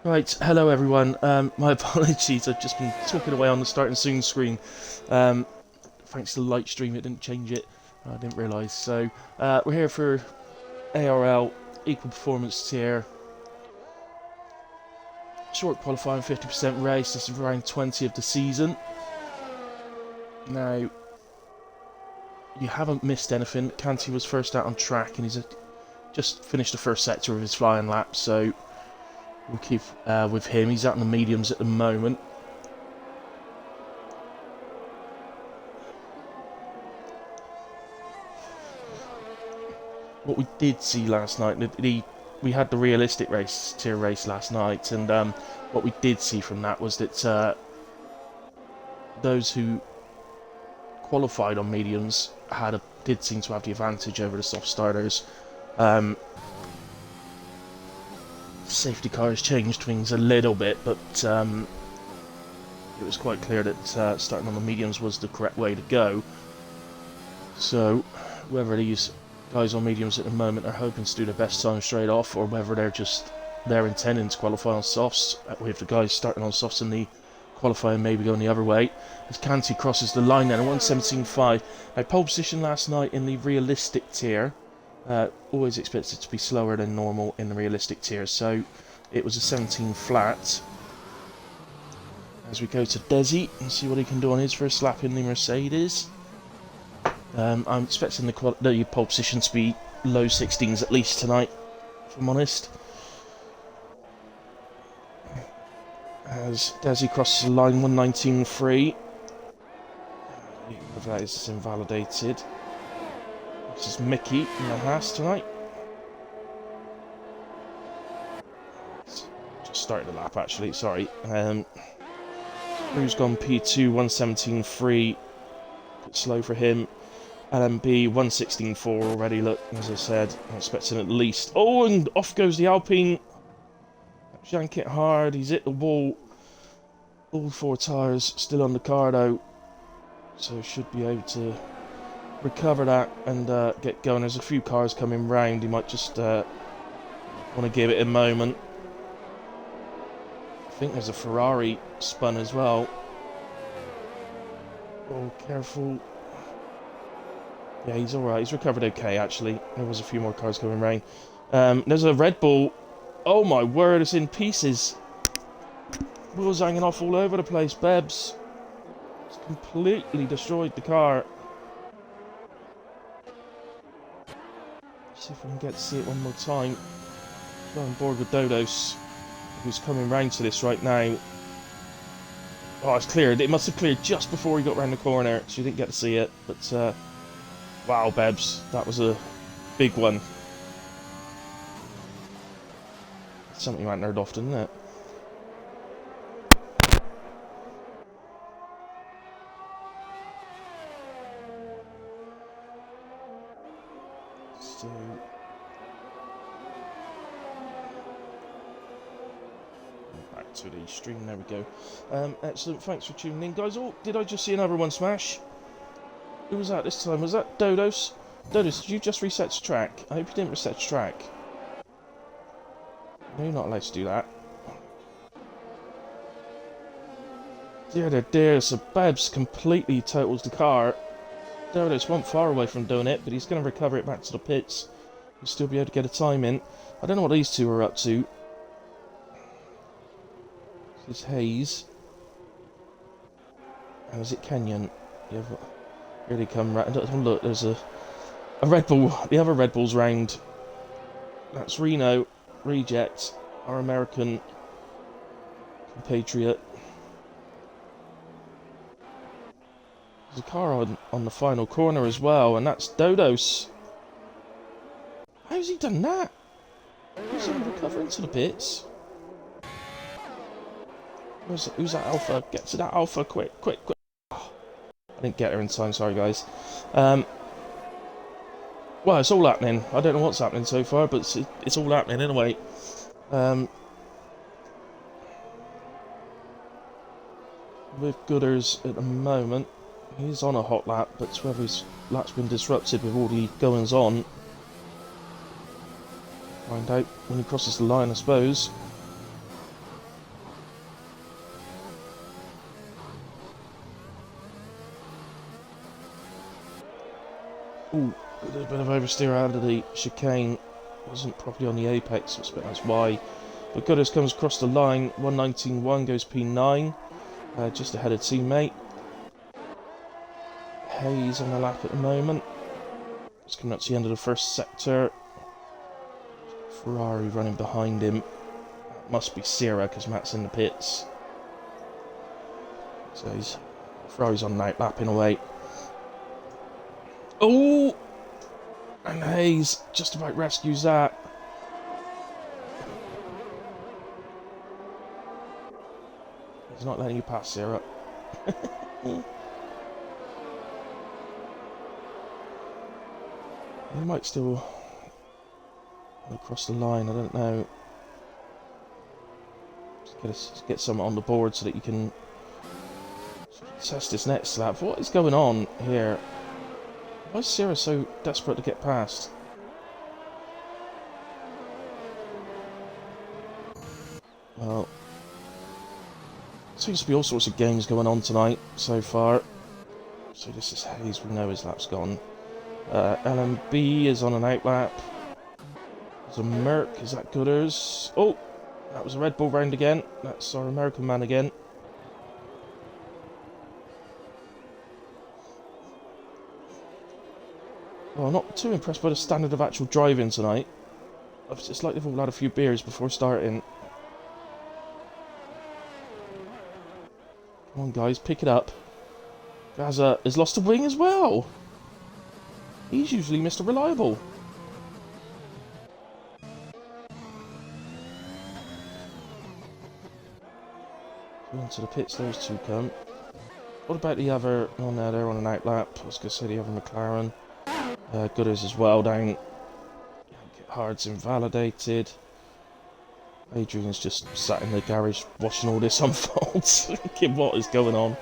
Right, hello everyone. My apologies, I've just been talking away on the starting soon screen. Um, Thanks to the light stream, it didn't change it. I didn't realise. So, we're here for ARL, Equal Performance Tier. Short qualifying, 50% race. This is round 20 of the season. Now, you haven't missed anything. Canty was first out on track and he's just finished the first sector of his flying lap, so we'll keep with him. He's out in the mediums at the moment. What we did see last night, we had the realistic tier race last night, and what we did see from that was that those who qualified on mediums did seem to have the advantage over the soft starters. Safety cars changed things a little bit, but it was quite clear that starting on the mediums was the correct way to go. So whether these guys on mediums at the moment are hoping to do their best time straight off, or whether they're intending to qualify on softs, with the guys starting on softs and the qualifying maybe going the other way, as Canty crosses the line then, a 1:17.5. Now, pole position last night in the realistic tier, always expected to be slower than normal in the realistic tier, so it was a 17 flat. As we go to Desi and see what he can do on his first lap in the Mercedes. I'm expecting the pole position to be low 16s at least tonight, if I'm honest. As Desi crosses the line, 1:19.3. If that is invalidated. This is Mickey in the Haas tonight. Just started the lap actually, sorry. Who's gone P2, 1:17.3. Bit slow for him. LMB 1:16.4 already. Look, as I said, I'm expecting at least. Oh, and off goes the Alpine. Yank it hard. He's hit the wall. All four tyres still on the car though, so should be able to recover that and get going. There's a few cars coming round. He might just want to give it a moment. I think there's a Ferrari spun as well. Oh, careful. Yeah, he's alright. He's recovered okay, actually. There was a few more cars coming round. There's a Red Bull. Oh my word, it's in pieces. Wheels hanging off all over the place. Bebs. It's completely destroyed the car. See if we can get to see it one more time. Go on board with Dodos, who's coming round to this right now. Oh, it's cleared. It must have cleared just before he got round the corner, so you didn't get to see it. But, wow, Bebs. That was a big one. Something you haven't heard often, isn't it? So... back to the stream, there we go. Excellent, thanks for tuning in, guys. Oh, did I just see another one smash? Who was that this time? Was that Dodos? Dodos, did you just reset to track? I hope you didn't reset to track. No, you're not allowed to do that. Dear, so Babs completely totals the car. Dodos won't far away from doing it, but he's going to recover it back to the pits. He'll still be able to get a time in. I don't know what these two are up to. This is Hayes. And is it Kenyon? Yeah, here they come. Look, there's a Red Bull. The other Red Bull's round. That's Reno. Reject, our American compatriot. There's a car on the final corner as well, and that's Dodos. How's he done that? He's going to recover into the pits. Who's that Alpha? Get to that Alpha, quick. Oh, I didn't get her in time, sorry guys. Well, it's all happening. I don't know what's happening so far, but it's all happening anyway. With Gooders at the moment, he's on a hot lap, but whether his lap's been disrupted with all the goings on, find out when he crosses the line, I suppose. Ooh, a little bit of oversteer out of the chicane. Wasn't properly on the apex, but that's why. But Gutters comes across the line. 119.1 goes P9. Just ahead of teammate. Hayes on the lap at the moment. It's coming up to the end of the first sector. Ferrari running behind him. That must be Sierra because Matt's in the pits. So Ferrari's on night lapping away. Oh! And Hayes just about rescues that. He's not letting you pass, Sierra. He might still across the line, I don't know. Just get some on the board so that you can test this next lap. What is going on here? Why is Sierra so desperate to get past? Well, seems to be all sorts of games going on tonight so far. So this is Hayes, we know his lap's gone. LMB is on an outlap. There's a Merc, is that Gutters? Oh, that was a Red Bull round again. That's our American man again. Well, I'm not too impressed by the standard of actual driving tonight. It's like they've all had a few beers before starting. Come on guys, pick it up. Gaza has lost a wing as well. He's usually Mr. Reliable. Onto the pits, those two come. What about the other? Oh no, they're on an outlap. I was going to say the other McLaren. Gutters as well down. Hard's invalidated. Adrian's just sat in the garage watching all this unfold. Thinking what is going on.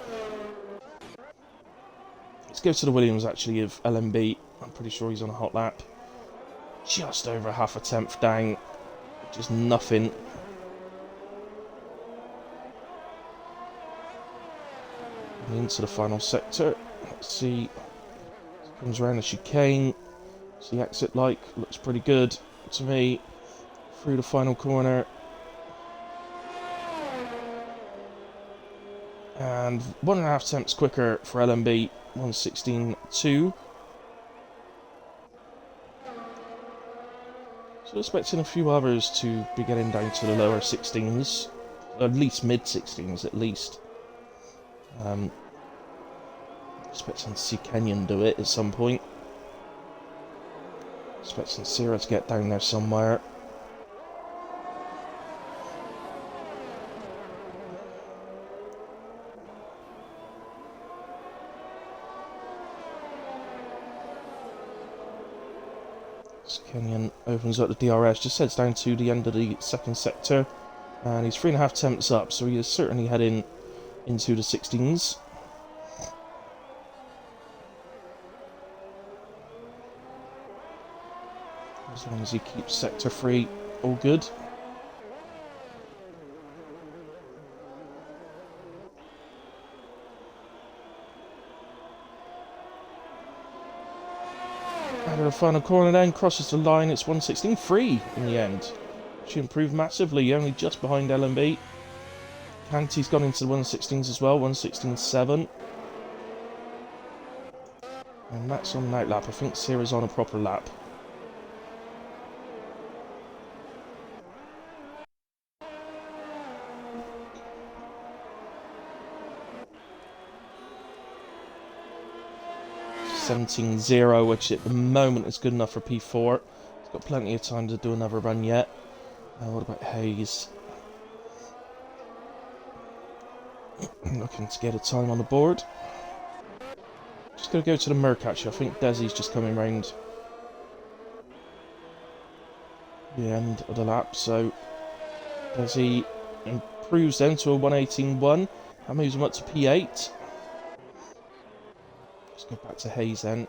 Let's go to the Williams actually of LMB. I'm pretty sure he's on a hot lap. Just over half a tenth down. Just nothing. Into the final sector. Let's see. Comes around the chicane. See exit like looks pretty good to me. Through the final corner. And 1.5 tenths quicker for LMB. 1:16.2. So expecting a few others to be getting down to the lower 16s. Or at least mid 16s at least. Expecting to see Kenyon do it at some point. Expecting Sierra to get down there somewhere. So Kenyon opens up the DRS, just heads down to the end of the second sector. And he's 3.5 tenths up, so he is certainly heading into the 16s. As long as he keeps sector free, all good. Out of the final corner then, crosses the line, it's 1:16.3 in the end. She improved massively, only just behind LMB. Canty's gone into the 1:16s as well, 1:16.7. And Matt's on an outlap, I think Sierra's on a proper lap. .17.0, which at the moment is good enough for P4. He's got plenty of time to do another run yet. What about Hayes? Looking to get a time on the board. Just going to go to the Merc actually. I think Desi's just coming round the end of the lap. So Desi improves then to a 1:18.1. That moves him up to P8. Let's go back to Hayes then.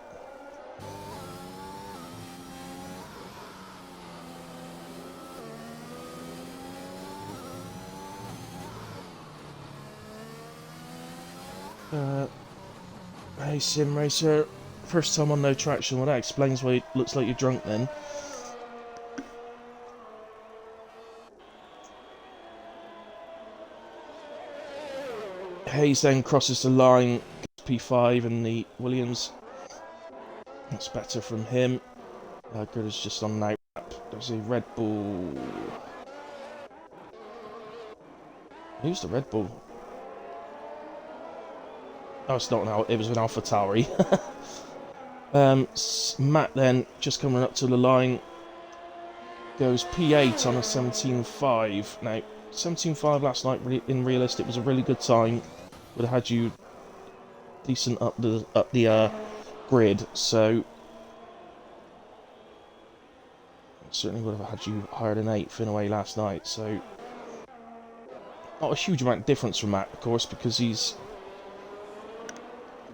Hey Sim Racer, First time on no traction. Well, that explains why it looks like you're drunk then. Hayes then crosses the line, P5 and the Williams. That's better from him. Gooders just on night lap. There's a Red Bull. Who's the Red Bull? Oh, it's not now. It was an Alpha Tauri. Matt then just coming up to the line goes P8 on a 17.5. Now 17.5 last night in realistic was a really good time. Would have had you decent up the grid, so certainly would have had you higher than 8th in a way last night. So not a huge amount of difference from Matt, of course, because he's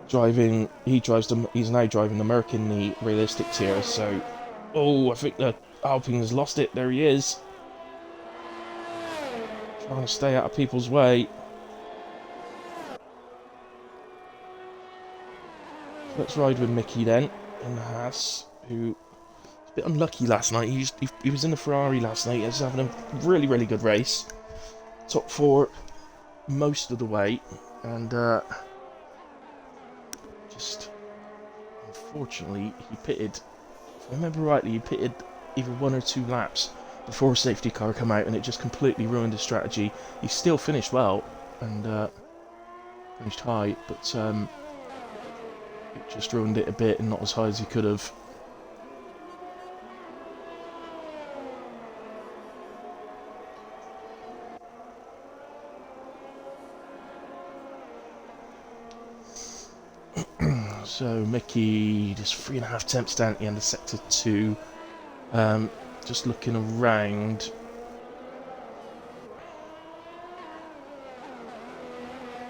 driving. He's now driving the Merc in the realistic tier. So, oh, I think the Alpine has lost it. There he is, trying to stay out of people's way. Let's ride with Mickey then in the Haas, who was a bit unlucky last night. He was in the Ferrari last night. He was having a really, really good race. Top 4 most of the way. And just unfortunately, he pitted. If I remember rightly, he pitted either 1 or 2 laps before a safety car came out, and it just completely ruined his strategy. He still finished well and finished high, but it just ruined it a bit and not as high as he could have. So Mickey just 3.5 temps down at the end of sector 2. Just looking around.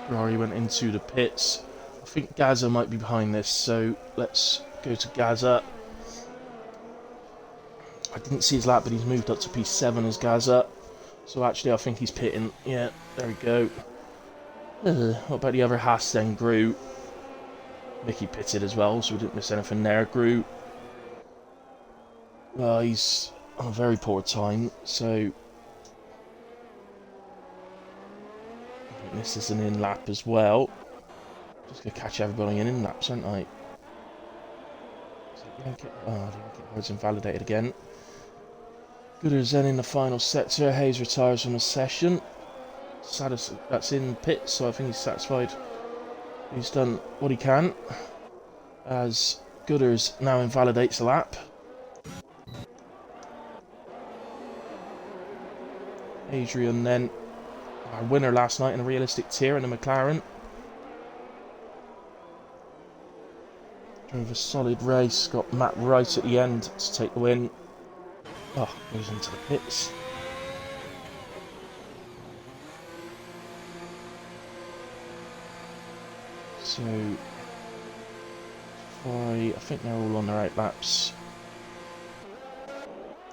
Ferrari went into the pits. I think Gaza might be behind this, so let's go to Gaza. I didn't see his lap, but he's moved up to P7 as Gaza. So actually I think he's pitting. Yeah, there we go. What about the other Haas then? Gru. Mickey pitted as well, so we didn't miss anything there. Gru. Well, he's on a very poor time, so I think this is an in-lap as well. Just going to catch everybody in laps, aren't I? Oh, the Yankee Hard's invalidated again. Gooders then in the final sector. Hayes retires from the session. That's in pits, so I think he's satisfied. He's done what he can. As Gooders now invalidates the lap. Adrian then, our winner last night in a realistic tier in the McLaren. Drove a solid race, got Matt right at the end to take the win. Oh, goes into the pits. So, I think they're all on their out laps.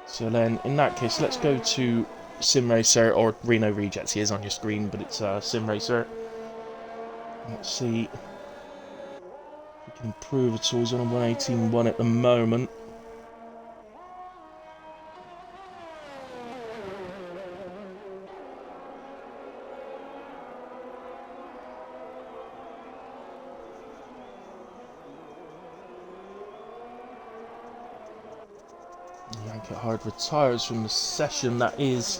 So then, in that case, let's go to Sim Racer, or Reno Rejects. He is on your screen, but it's Sim Racer. Let's see. We can improve it all. He's on a 118.1 at the moment. Yankee Hard retires from the session. That is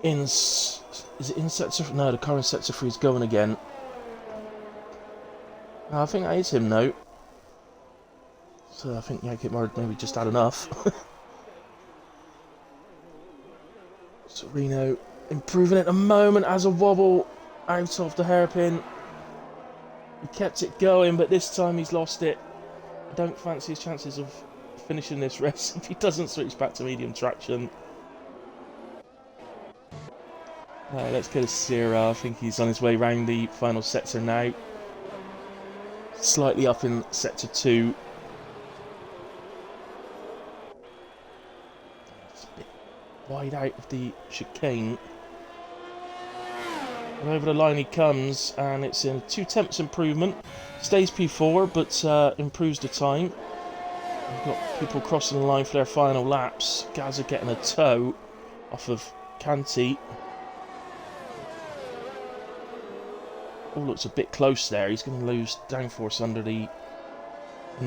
in. Is it in sector? No, the current sector 3 is going again. I think that is him now. So I think Yankee Hard maybe just had enough. So Reno improving at the moment as a wobble out of the hairpin. He kept it going, but this time he's lost it. I don't fancy his chances of finishing this race if he doesn't switch back to medium traction. Let's go to Sierra. I think he's on his way round the final sector now. Slightly up in sector 2. It's a bit wide out of the chicane. And over the line he comes, and it's a 2/10 improvement. Stays P4, but improves the time. We've got people crossing the line for their final laps. Gaza getting a toe off of Canty. All looks a bit close there. He's going to lose downforce in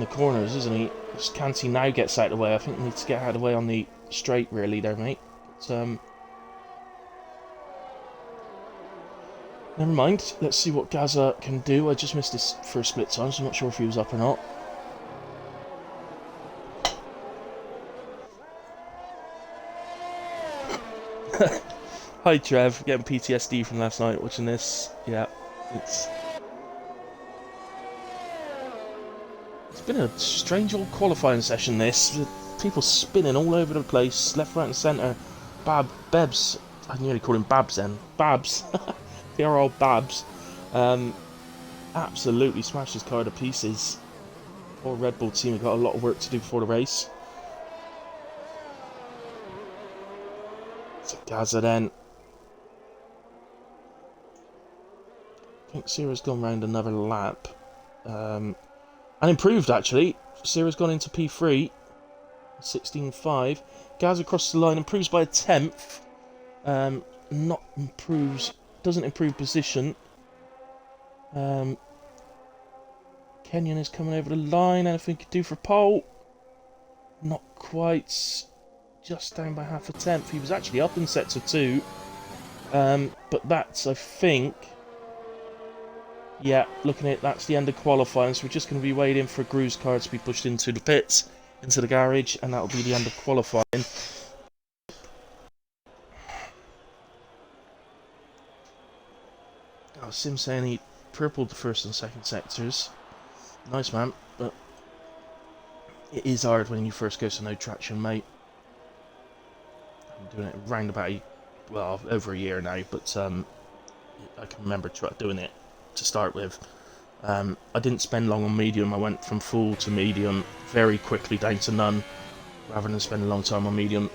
the corners, isn't he? Just Canty now gets out of the way. I think he needs to get out of the way on the straight, really, there, mate. But, never mind. Let's see what Gaza can do. I just missed his first split time, so I'm not sure if he was up or not. Hi Trev, getting PTSD from last night watching this. Yeah, it's been a strange old qualifying session this, with people spinning all over the place, left, right and centre. Bebs, I nearly called him Babs then. Babs, ARL Babs, absolutely smashed his car to pieces. Poor Red Bull team have got a lot of work to do before the race. So Gaza then. I think Sierra's gone round another lap. And improved, actually. Sierra's gone into P3. 16.5. Gaza across the line, improves by a 10th. Not improves... Doesn't improve position. Kenyon is coming over the line. Anything he could do for pole? Not quite. Just down by half a tenth. He was actually up in sets of 2. But that's, I think... Yeah, looking at it, that's the end of qualifying, so we're just going to be waiting for Gru's car to be pushed into the pits, into the garage, and that'll be the end of qualifying. Oh, Sim saying he purpled the first and second sectors. Nice, man, but it is hard when you first go to no traction, mate. I'm doing it round about, well, over a year now, but I can remember doing it to start with. I didn't spend long on medium. I went from full to medium very quickly down to none, rather than spend a long time on medium.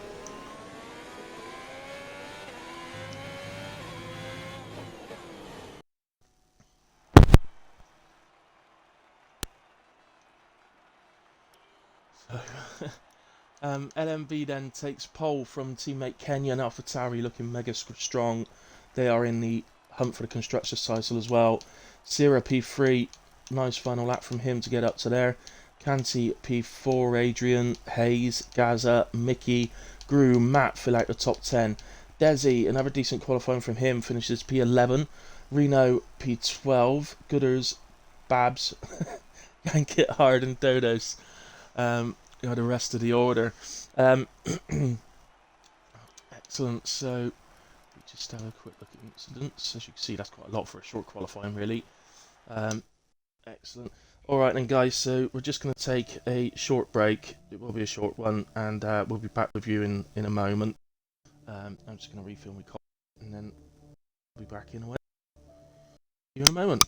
So, LMB then takes pole from teammate Kenya and AlphaTauri, looking mega strong. They are in the hunt for the constructors title as well. Sierra P3, nice final lap from him to get up to there. Canty P4, Adrian, Hayes, Gaza, Mickey, Gru, Matt fill out the top 10. Desi, another decent qualifying from him, finishes P11. Reno P12. Gooders, Babs, Yank It Hard and Dodos. The rest of the order. Excellent. So we just have a quick look at incidents. As you can see, that's quite a lot for a short qualifying, really. Excellent. All right, then, guys. So we're just going to take a short break. It will be a short one, and we'll be back with you in a moment. I'm just going to refill my coffee, and then we'll be back in a way. See you in a moment.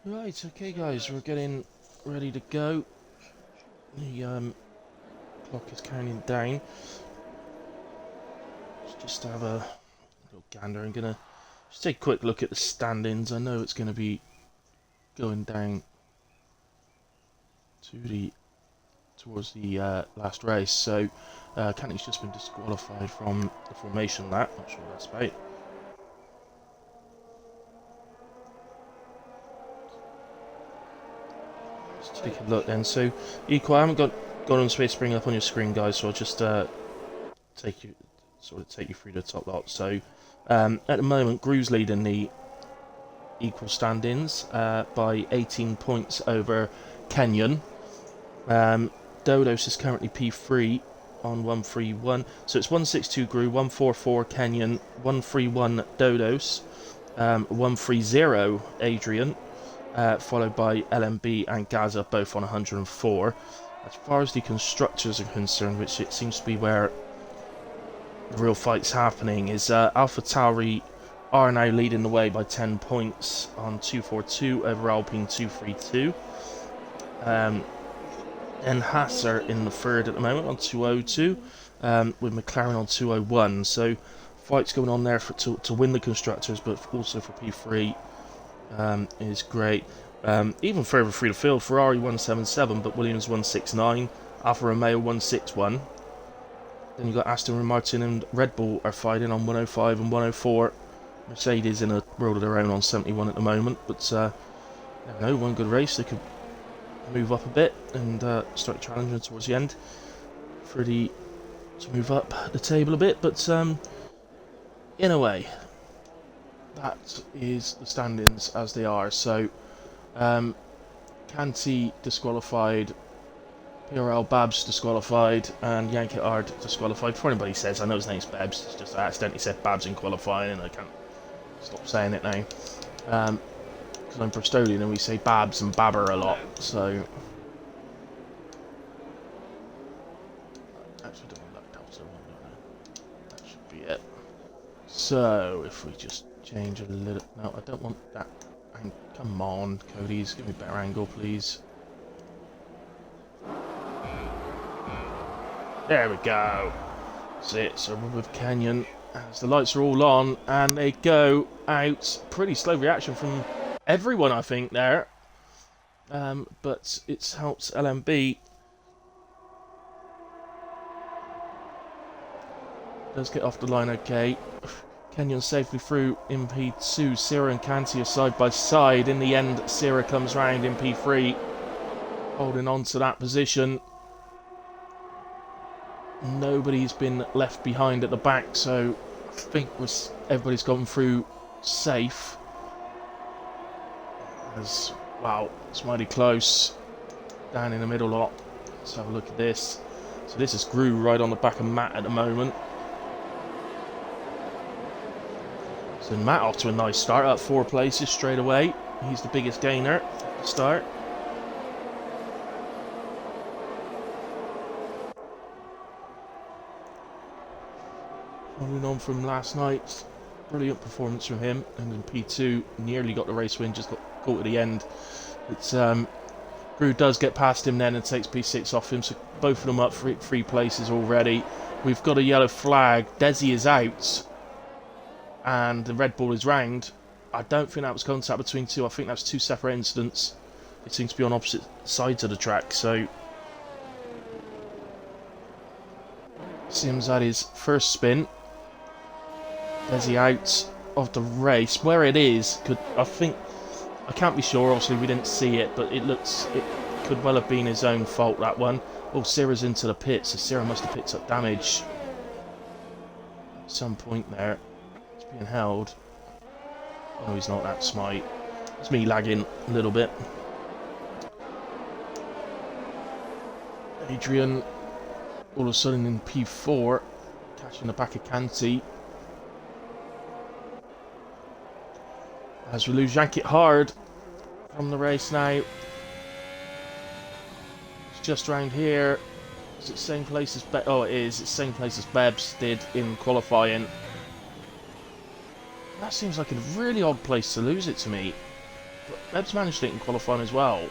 Right, okay guys, we're getting ready to go. The clock is counting down. Let's just have a little gander. I'm gonna just take a quick look at the standings. I know it's gonna be going down to towards the last race, so Canty's just been disqualified from the formation lap. Not sure what that's about. Let's take a look then. So, equal. I haven't got on space bringing up on your screen, guys. So I'll just take you through the top lot. So, at the moment, Gru's leading the equal standings by 18 points over Kenyon. Dodos is currently P3 on 131. So it's 162 Gru, 144 Kenyon, 131 Dodos, 130 Adrian, followed by LMB and Gaza, both on 104. As far as the constructors are concerned, which it seems to be where the real fight's happening, is Alpha Tauri are now leading the way by 10 points on 242 over Alpine 232. And Hasser in the third at the moment on 202, with McLaren on 201. So fights going on there to win the constructors, but also for P3 is great. Even further through the field, Ferrari 177, but Williams 169, Alfa Romeo 161. Then you've got Aston Martin and Red Bull are fighting on 105 and 104. Mercedes in a world of their own on 71 at the moment, but never know, one good race they could move up a bit and start challenging towards the end to move up the table a bit, but in a way that is the standings as they are. So Canty disqualified, ARL Babs disqualified, and Yankee Ard disqualified. Before anybody says, I know his name's Babs, it's just I accidentally said Babs in qualifying and I can't stop saying it now. Because I'm Bristolian and we say Babs and Babber a lot, so... Actually, don't want that Delta one, don't I? That should be it. So, if we just change a little... No, I don't want that. Come on, Cody's, give me a better angle, please. There we go. That's it, so we're with Canyon. As the lights are all on, and they go out. Pretty slow reaction from everyone, I think, there. But it's helped LMB. Does get off the line okay. Kenyon safely through in P2. Sierra and Canty are side by side. In the end, Sierra comes round in P3. Holding on to that position. Nobody's been left behind at the back, so I think everybody's gone through safe. Wow, it's mighty close. Down in the middle lot. Let's have a look at this. So this is Gru right on the back of Matt at the moment. So Matt off to a nice start, up 4 places straight away. He's the biggest gainer at the start. Following on from last night's brilliant performance from him, and in P2 nearly got the race win, just got caught at the end. It's Gru does get past him then and takes P6 off him, so both of them up for 3 places already. We've got a yellow flag. Desi is out, and the Red Bull is round. I don't think that was contact between two. I think that's 2 separate incidents. It seems to be on opposite sides of the track, so Sims had his first spin. Desi out of the race. Where it is, I can't be sure, obviously we didn't see it, but it could well have been his own fault, that one. Oh, Sierra's into the pit, so Sierra must have picked up damage at some point there. He's being held. Oh, he's not that smite. It's me lagging a little bit. Adrian, all of a sudden in P4, catching the back of Canty. As we lose Yank it hard from the race now. It's just around here. Is it the same place as oh, it is. It's the same place as Bebs did in qualifying. That seems like a really odd place to lose it to me. Webb's managed it in qualifying as well.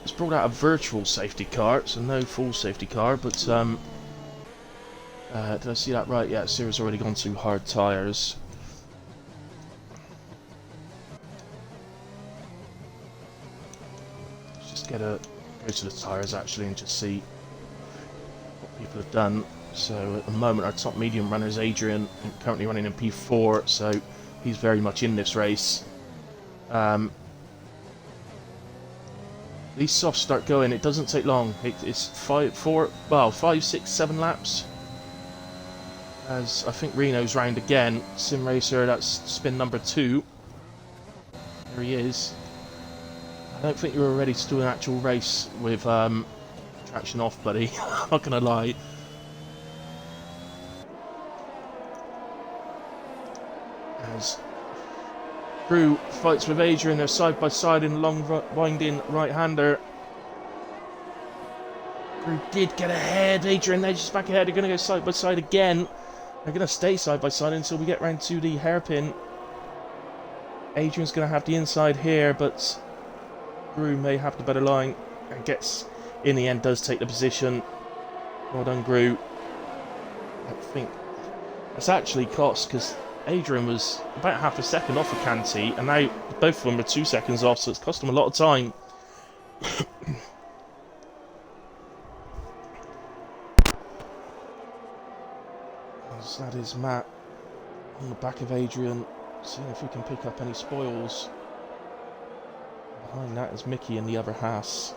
It's brought out a virtual safety car, so no full safety car, but did I see that right? Yeah, Sierra's already gone to hard tyres. Let's just go to the tyres actually and just see what people have done. So at the moment our top medium runner is Adrian, currently running in P4, so he's very much in this race. These softs start going, it doesn't take long. It's 5, 6, 7 laps. As I think Reno's round again. Sim Racer, that's spin number 2. There he is. I don't think you were ready to do an actual race with traction off, buddy. Not gonna lie. As Crew fights with Adrian, they're side by side in a long winding right-hander. Crew did get ahead. Adrian, they're just back ahead. They're going to go side by side again. They're going to stay side by side until we get round to the hairpin. Adrian's going to have the inside here, but Crew may have the better line and gets, in the end, does take the position. Well done, Crew. I think that's actually cost because Adrian was about half a second off of Canty, and now both of them are 2 seconds off, so it's cost him a lot of time. So that is Matt on the back of Adrian, seeing if we can pick up any spoils. Behind that is Mickey in the other Haas,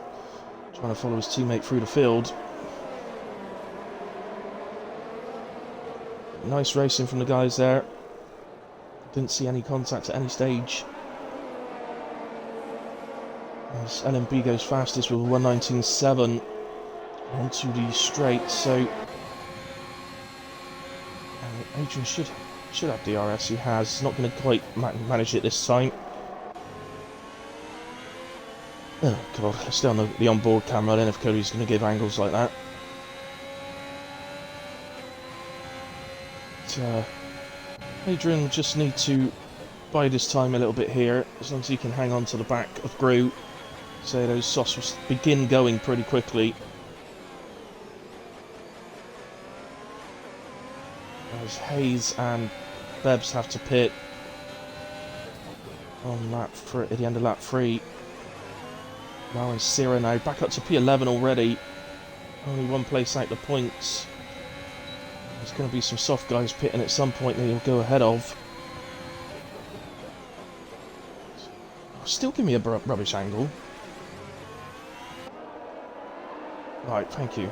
trying to follow his teammate through the field. Nice racing from the guys there. Didn't see any contact at any stage. As LMB goes fastest with a 1:19.7 onto the straight, so Adrian should have DRS. He has. Not going to quite manage it this time. Oh god, let's stay on the onboard camera then if Cody's going to give angles like that. But, Adrian will just need to bide his time a little bit here, as long as he can hang on to the back of Gru. So those softs will begin going pretty quickly. As Hayes and Bebs have to pit on lap 3, at the end of lap 3. Now and Sierra now back up to P11 already. Only one place out the points. There's going to be some soft guys pitting at some point that he'll go ahead of. Still give me a rubbish angle. Right, thank you.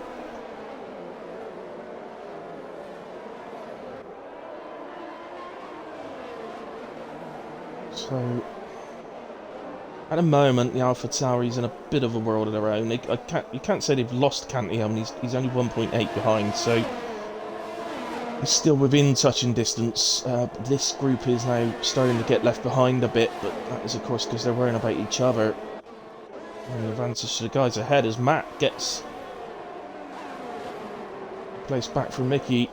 So, at the moment, the Alpha Tauri's in a bit of a world of their own. You can't say they've lost Canty, I mean, he's only 1.8 behind, so he's still within touching distance. This group is now starting to get left behind a bit, but that is of course because they're worrying about each other. And the advantage to the guys ahead as Matt gets placed back from Mickey.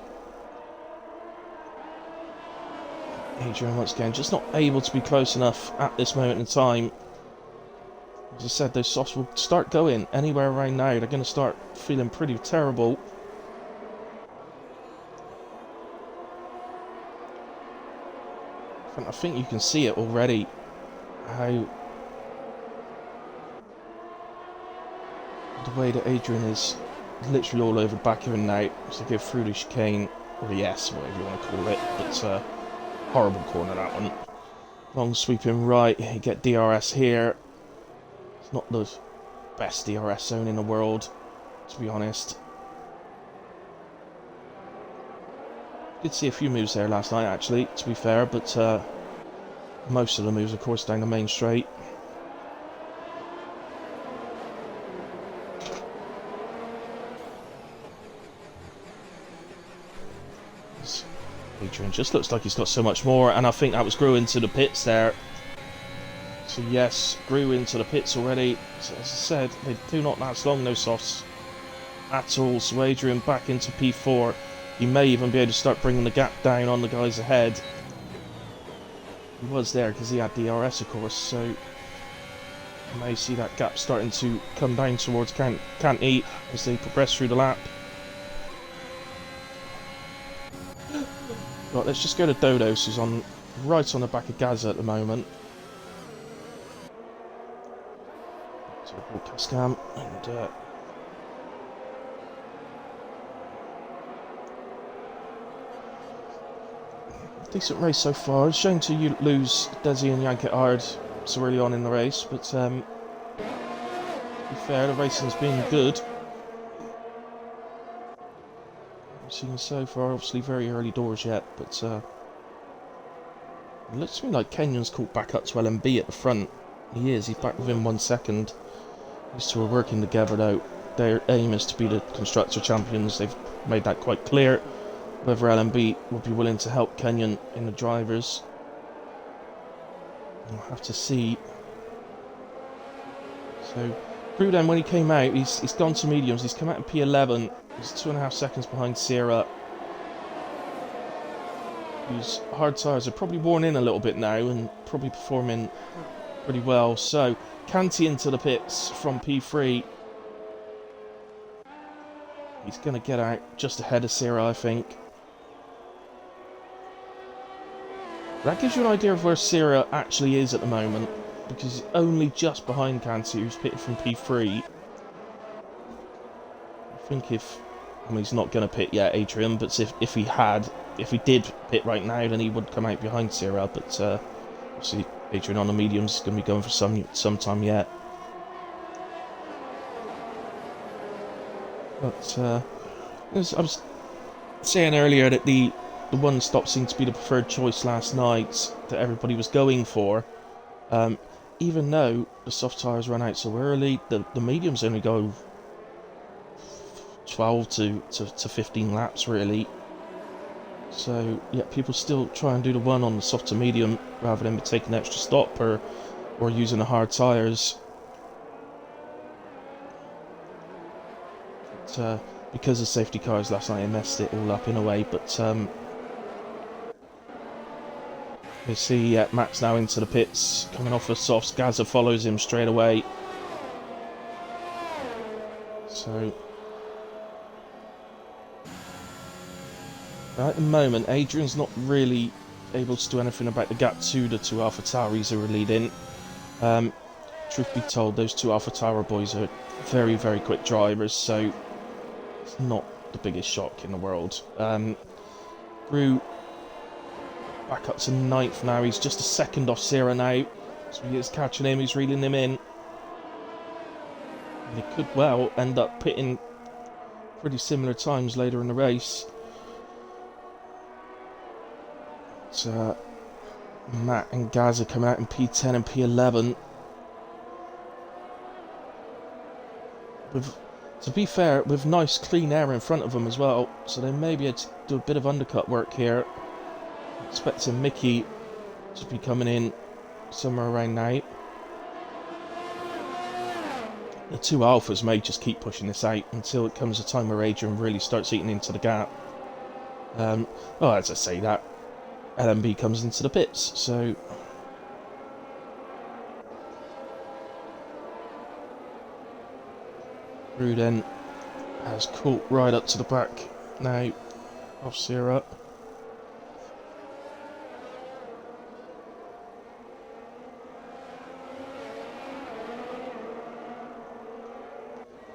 Adrian once again just not able to be close enough at this moment in time. As I said, those softs will start going anywhere around now. They're going to start feeling pretty terrible. I think you can see it already, how the way that Adrian is literally all over the back of him now to go through the chicane, or the S, whatever you want to call it. It's a horrible corner, that one. Long sweeping right, you get DRS here. It's not the best DRS zone in the world, to be honest. Did see a few moves there last night, actually, to be fair, but most of the moves, of course, down the main straight. Adrian just looks like he's got so much more, and I think that was grew into the pits there. So yes, grew into the pits already. So as I said, they do not last long, no softs at all. So Adrian back into P4. He may even be able to start bringing the gap down on the guys ahead. He was there because he had DRS, of course, so you may see that gap starting to come down towards Canty as they progress through the lap. Right, let's just go to Dodos, who's right on the back of Gaza at the moment. So broadcast cam and decent race so far. It's shame to lose Desi and Yank it hard so early on in the race, but to be fair, the racing's been good. I've seen so far, obviously very early doors yet, but it looks to me like Kenyon's caught back up to LMB at the front. He is, he's back within 1 second. These two are working together though. Their aim is to be the Constructor Champions, they've made that quite clear. Whether LMB will be willing to help Kenyon in the drivers, we'll have to see. So, Gruden, when he came out, he's gone to mediums. He's come out in P11. He's 2.5 seconds behind Sierra, whose hard tyres are probably worn in a little bit now and probably performing pretty well. So, Canty into the pits from P3. He's going to get out just ahead of Sierra, I think. That gives you an idea of where Sierra actually is at the moment, because he's only just behind Canty, who's pitted from P3. I think he's not going to pit yet, Adrian, but if he did pit right now, then he would come out behind Sierra, but obviously Adrian on the mediums is going to be going for some time yet. But I was saying earlier that the one-stop seemed to be the preferred choice last night that everybody was going for. Even though the soft tyres run out so early, the mediums only go 12 to 15 laps really. So yeah, people still try and do the one on the soft to medium rather than taking an extra stop or using the hard tyres. But, because of safety cars last night, I messed it all up in a way, but you see Max now into the pits, coming off of softs. Gaza follows him straight away. So at the moment, Adrian's not really able to do anything about the gap to the two Alpha Tauris who are leading. Truth be told, those two Alpha Tauri boys are very, very quick drivers, so it's not the biggest shock in the world. Grew back up to 9th now. He's just a second off Sierra now, so he is catching him. He's reeling him in. And he could well end up pitting pretty similar times later in the race. So Matt and Gaz are coming out in P10 and P11. To be fair, with nice clean air in front of them as well, so they may be able to do a bit of undercut work here. Expecting Mickey to be coming in somewhere around now. The two Alphas may just keep pushing this out until it comes a time where Adrian really starts eating into the gap. Well, as I say that, LMB comes into the pits, so Gruden has caught right up to the back now of Sierra.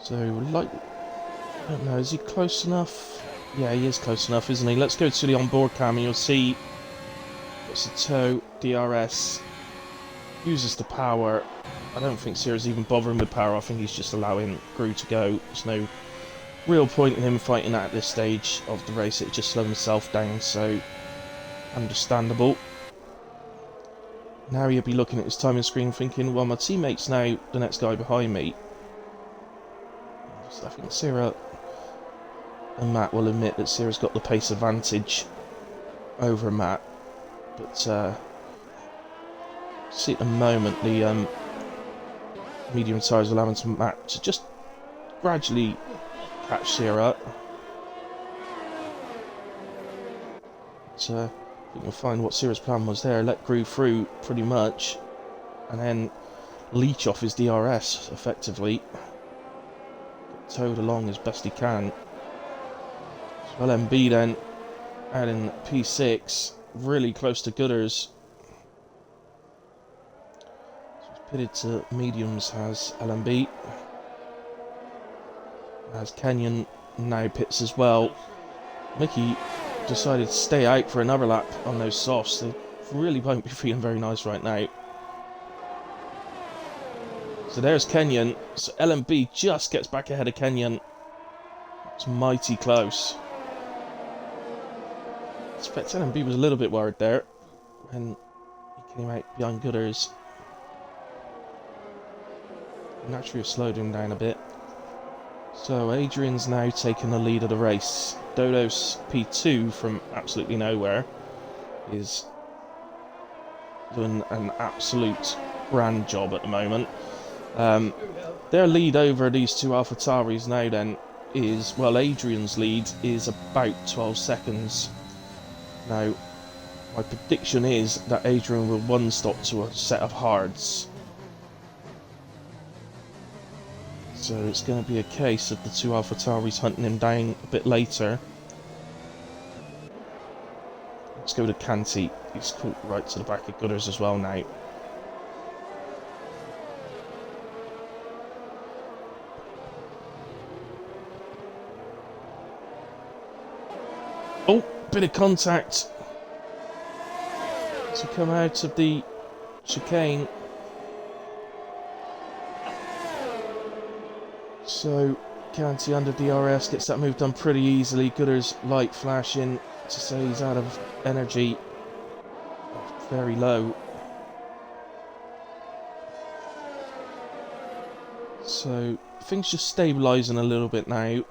So, I don't know, is he close enough? Yeah, he is close enough, isn't he? Let's go to the onboard cam and you'll see it's a tow, DRS, uses the power. I don't think Sierra's even bothering with power. I think he's just allowing Gru to go. There's no real point in him fighting at this stage of the race. It just slowed himself down, so understandable. Now he'll be looking at his timing screen thinking, well, my teammate's now the next guy behind me. So I think Sierra and Matt will admit that Sierra's got the pace advantage over Matt. But see at the moment the medium tyres allowing to Matt to just gradually catch Sierra. But We can find what Cyrus' plan was there. Let Groove through, pretty much. And then leech off his DRS, effectively. Get towed along as best he can. So LMB then, out in P6. Really close to Gutters. So he's pitted to mediums, has LMB. As Kenyon now pits as well. Mickey decided to stay out for another lap on those softs. They really won't be feeling very nice right now. So there's Kenyon. So LMB just gets back ahead of Kenyon. It's mighty close. I expect LMB was a little bit worried there when he came out behind Gutters. Naturally slowed him down a bit. So Adrian's now taken the lead of the race. Dodos P2 from absolutely nowhere is doing an absolute grand job at the moment. Their lead over these two AlphaTauris now then is, well, Adrian's lead is about 12 seconds. Now, my prediction is that Adrian will one stop to a set of hards. So it's going to be a case of the two AlphaTauris hunting him down a bit later. Let's go to Canty. He's caught right to the back of Gutters as well now. Oh, bit of contact. To come out of the chicane. So, Canty under DRS gets that move done pretty easily. Gutters light flashing to say he's out of energy. Very low. So, things just stabilising a little bit now. I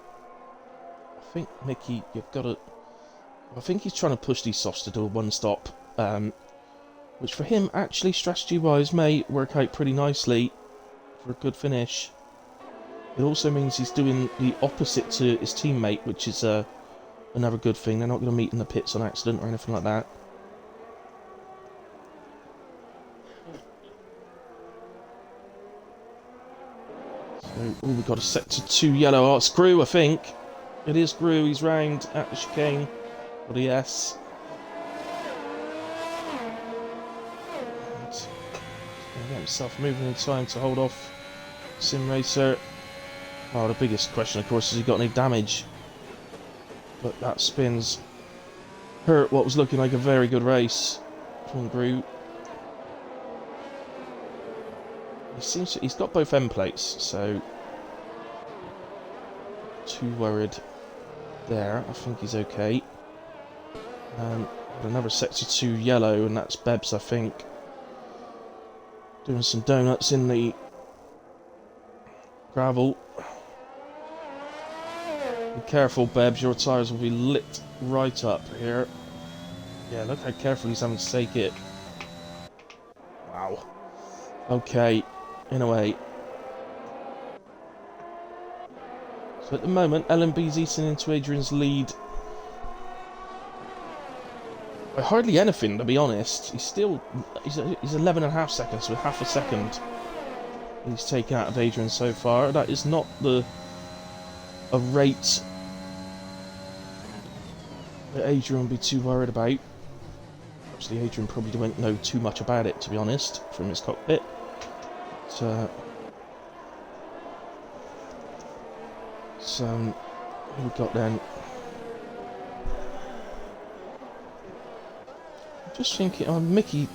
think, Mickey, you've got to... I think he's trying to push these softs to do a one-stop. Which for him, actually, strategy-wise, may work out pretty nicely for a good finish. It also means he's doing the opposite to his teammate, which is another good thing. They're not going to meet in the pits on accident or anything like that. So, we've got a sector 2 yellow. Oh, it's Gru, I think. It is Gru. He's round at the chicane. But yes. He's going to get himself moving in time to hold off Sim Racer. Oh, the biggest question, of course, is he got any damage? But that spins hurt what was looking like a very good race from Gru. He seems to, he's got both end plates, so too worried there. I think he's okay. Another sector 2 yellow, and that's Bebs, I think. Doing some donuts in the gravel. Be careful, Bebs, your tyres will be lit right up here. Yeah, look how carefully he's having to take it. Wow. Okay, in a way. So at the moment, LMB's eating into Adrian's lead. By hardly anything, to be honest. He's 11.5 seconds, so half a second he's taken out of Adrian so far. That is not a rate that Adrian would be too worried about. Actually, Adrian probably won't know too much about it, to be honest, from his cockpit. But, so, who we got then? I'm just thinking, Mickey,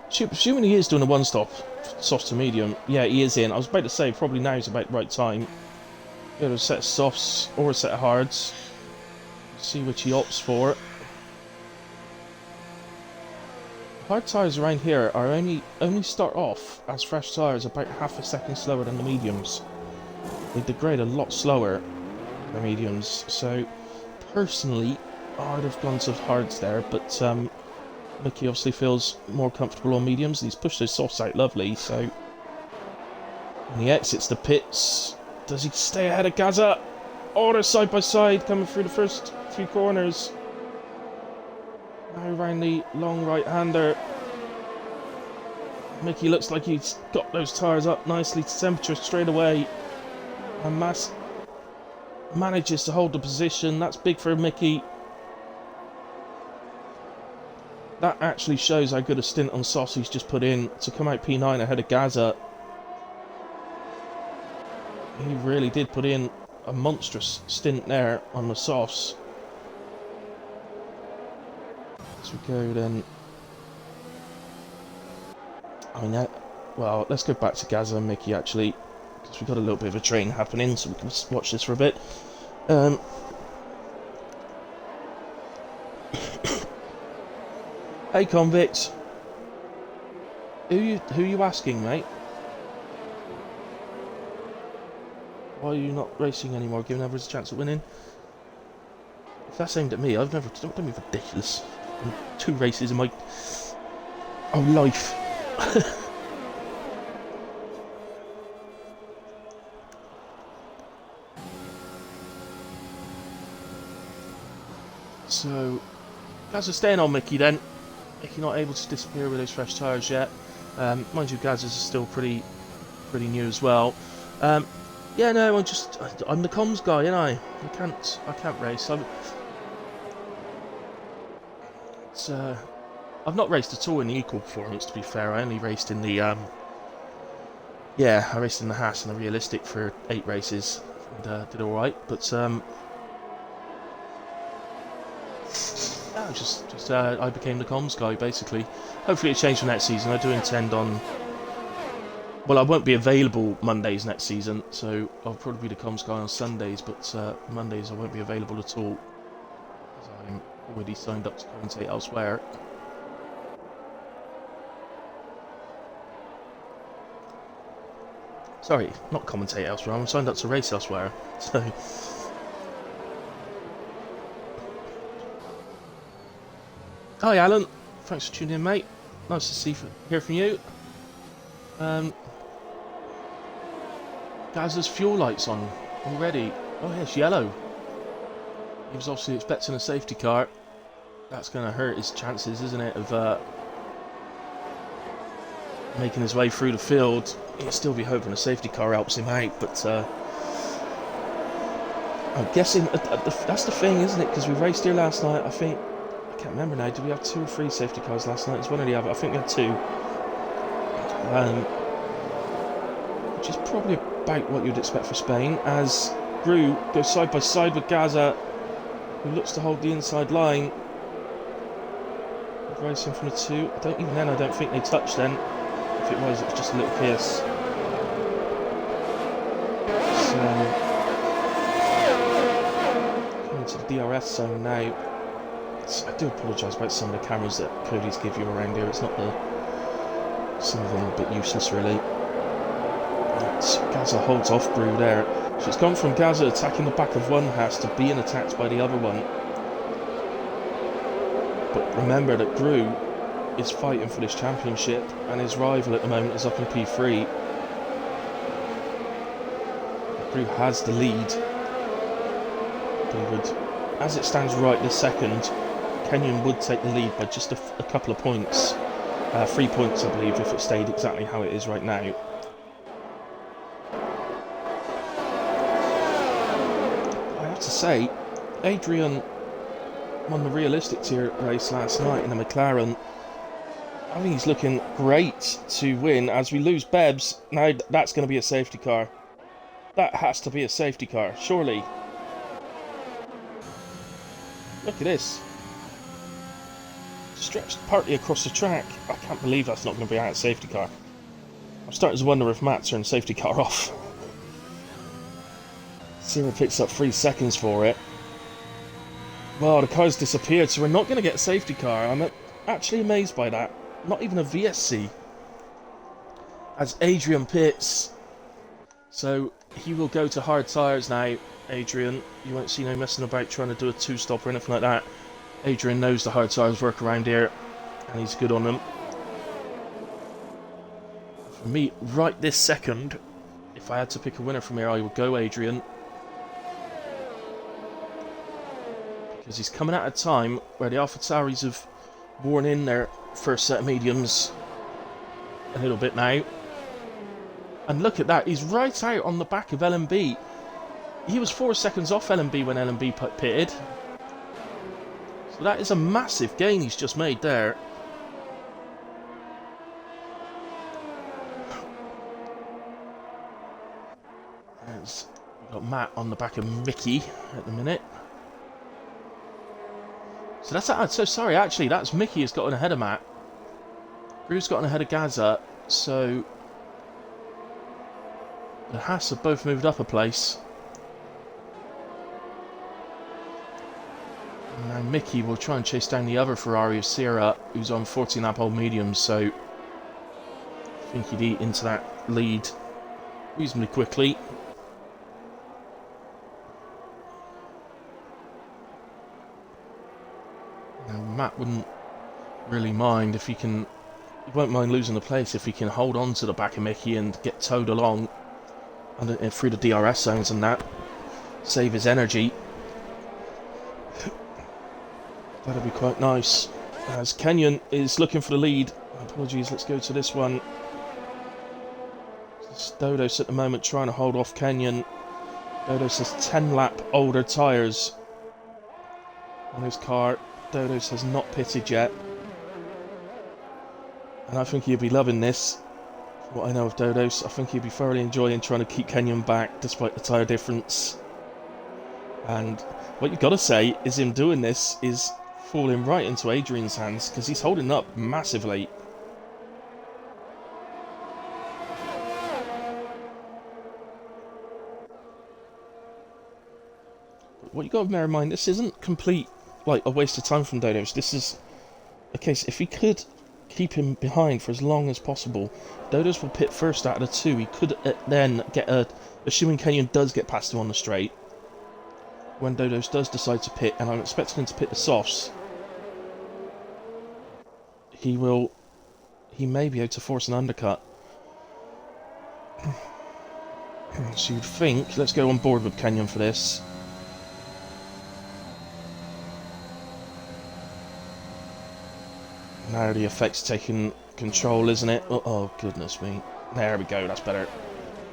assuming he is doing a one-stop, soft to medium, yeah, he is in. I was about to say, probably now is about the right time. Get a set of softs or a set of hards. See which he opts for. Hard tyres around here are only start off as fresh tyres about half a second slower than the mediums. They degrade a lot slower than mediums. So personally, I'd have gone to hards there, but Mickey obviously feels more comfortable on mediums. He's pushed those softs out lovely, so when he exits the pits, does he stay ahead of Gaza? Oh, they're side by side coming through the first few corners. Now around the long right-hander. Mickey looks like he's got those tyres up nicely to temperature straight away. And manages to hold the position. That's big for Mickey. That actually shows how good a stint on softs he's just put in to come out P9 ahead of Gaza. He really did put in a monstrous stint there on the softs. As we go then. I mean, well, let's go back to Gaza and Mickey actually, because we've got a little bit of a train happening, so we can watch this for a bit. Hey convict, who you asking, mate? Why are you not racing anymore, giving others a chance at winning? If that's aimed at me, don't be ridiculous. 2 races in my life. So, Gazza's staying on Mickey then. Mickey not able to disappear with those fresh tyres yet. Mind you, Gazza's still pretty new as well. Yeah, no, I'm the comms guy, you know. I can't race. I've not raced at all in the equal performance, to be fair. I only raced in the I raced in the Haas and the realistic for 8 races and did all right. But I became the comms guy basically. Hopefully it changed for next season. I do intend on. Well, I won't be available Mondays next season, so I'll probably be the comms guy on Sundays. But Mondays I won't be available at all, because I'm already signed up to commentate elsewhere. Sorry, not commentate elsewhere. I'm signed up to race elsewhere. So. Hi Alan, thanks for tuning in, mate. Nice to hear from you. Gazza's fuel lights on already. Oh yeah, it's yellow. He was obviously expecting a safety car. That's going to hurt his chances, isn't it, of making his way through the field. He'll still be hoping a safety car helps him out, but I'm guessing that's the thing, isn't it? Because we raced here last night. I can't remember now. Did we have 2 or 3 safety cars last night? It's one or the other. I think we had 2. Which is probably about what you'd expect for Spain, as Gru goes side by side with Gaza, who looks to hold the inside line. Racing from the 2. I don't think they touched then. If it was just a little kiss. So, coming to the DRS zone now. I do apologise about some of the cameras that Cody's give you around here. It's not some of them are a bit useless really. Gaza holds off Gru there. So it's gone from Gaza attacking the back of one Haas to being attacked by the other one. But remember that Gru is fighting for this championship, and his rival at the moment is up in P3. Gru has the lead. But as it stands right this second, Kenyon would take the lead by just a couple of points. 3 points, I believe, if it stayed exactly how it is right now. I have to say, Adrian won the realistic tier race last night in the McLaren. I think he's looking great to win. As we lose Bebs, now that's going to be a safety car. That has to be a safety car, surely. Look at this. Stretched partly across the track. I can't believe that's not going to be out of safety car. I'm starting to wonder if Matt turned safety car off. Sarah picks up 3 seconds for it. Well, the car's disappeared, so we're not going to get a safety car. I'm actually amazed by that. Not even a VSC. As Adrian pits. So he will go to hard tyres now, Adrian. You won't see no messing about trying to do a 2-stop or anything like that. Adrian knows the hard tyres work around here, and he's good on them. For me, right this second, if I had to pick a winner from here, I would go Adrian. Because he's coming at a time where the AlphaTauris have worn in their first set of mediums a little bit now. And look at that, he's right out on the back of LMB. He was 4 seconds off LMB when LMB pitted. So that is a massive gain he's just made there. We've got Matt on the back of Mickey at the minute. So that's so sorry, actually, that's Mickey has gotten ahead of Matt. Drew's gotten ahead of Gaza, so the Haas have both moved up a place. And now Mickey will try and chase down the other Ferrari of Sierra, who's on 14-lap-old mediums, so I think he'd eat into that lead reasonably quickly. Now Matt wouldn't really mind if he can. He won't mind losing the place if he can hold on to the back of Mickey and get towed along through the DRS zones and that. Save his energy. That'd be quite nice. As Kenyon is looking for the lead. Apologies, let's go to this one. Dodos at the moment trying to hold off Kenyon. Dodos has 10-lap older tyres on his car. Dodos has not pitted yet. And I think he'll be loving this. From what I know of Dodos, I think he'll be thoroughly enjoying trying to keep Kenyon back despite the tyre difference. And what you've got to say is him doing this is falling right into Adrian's hands because he's holding up massively. But what you got to bear in mind, this isn't complete like a waste of time from Dodos. This is a case if he could keep him behind for as long as possible. Dodos will pit first out of the two. He could then get assuming Kenyon does get past him on the straight. When Dodos does decide to pit, and I'm expecting him to pit the softs, he may be able to force an undercut. So you'd think, let's go on board with Kenyon for this. Now the effect's taking control, isn't it? Oh, goodness me. There we go, that's better.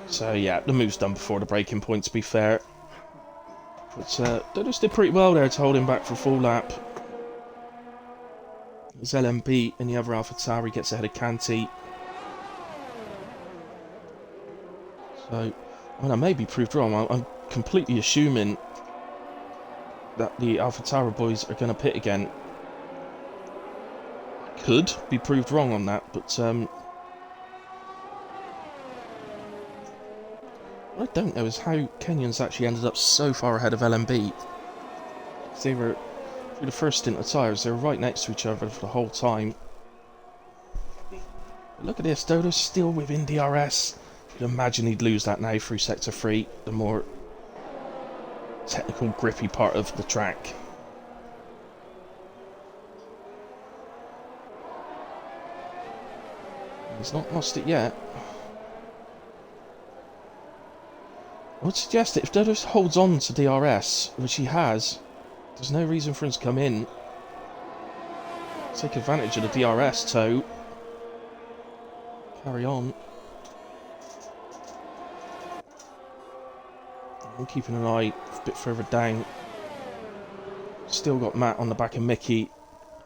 So yeah, the move's done before the breaking point, to be fair. But Dodos did pretty well there to hold him back for a full lap. As LMP and the other AlphaTauri gets ahead of Canty. So, I mean, I may be proved wrong. I'm completely assuming that the AlphaTauri boys are going to pit again. Could be proved wrong on that, but what I don't know is how Kenyon's actually ended up so far ahead of LMB. They were, through the first stint of tyres, they were right next to each other for the whole time. But look at this, Dodo's still within DRS. You'd imagine he'd lose that now through Sector 3, the more technical, grippy part of the track. He's not lost it yet. I would suggest that if Dodo holds on to DRS, which he has, there's no reason for him to come in. Take advantage of the DRS tow. Carry on. I'm keeping an eye a bit further down. Still got Matt on the back of Mickey.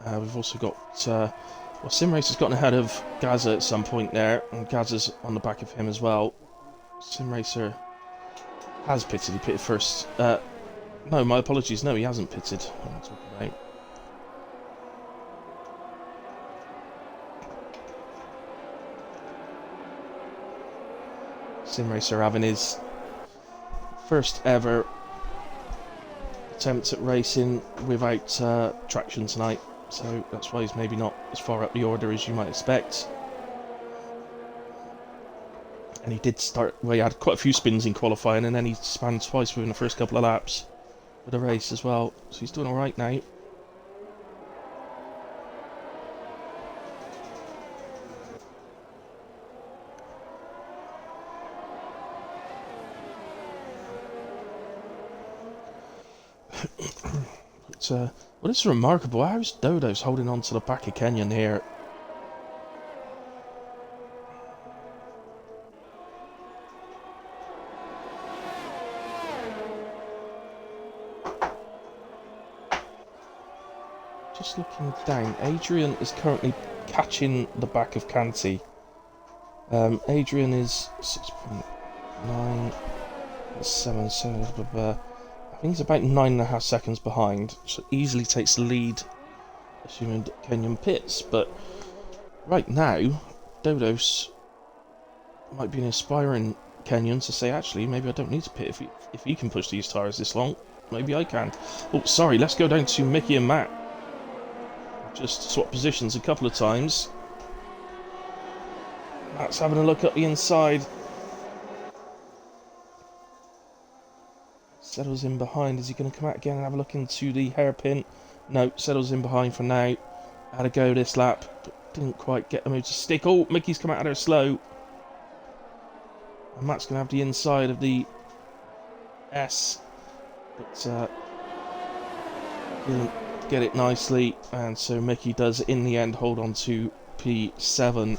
We've also got... well, Simrace has gotten ahead of Gaza at some point there, and Gaza's on the back of him as well. Simracer has pitted. He pitted first. No, my apologies. No, he hasn't pitted. What am I talking about? Simracer having his first ever attempt at racing without traction tonight. So that's why he's maybe not as far up the order as you might expect. And he did start, well, he had quite a few spins in qualifying, and then he spun twice within the first couple of laps of the race as well. So he's doing alright now. What is remarkable, how's Dodo's holding on to the back of Kenyon here? Just looking down, Adrian is currently catching the back of Canty. Adrian is 6.977, I think he's about 9.5 seconds behind, so easily takes the lead, assuming Kenyon pits. But right now, Dodos might be inspiring Kenyon to say, actually, maybe I don't need to pit if he can push these tyres this long. Maybe I can. Oh, sorry, let's go down to Mickey and Matt. Just swap positions a couple of times. Matt's having a look at the inside. Settles in behind. Is he going to come out again and have a look into the hairpin? No, settles in behind for now. Had a go this lap, but didn't quite get the move to stick. Oh, Mickey's come out of there slow. And Matt's going to have the inside of the S. But didn't get it nicely. And so Mickey does, in the end, hold on to P7.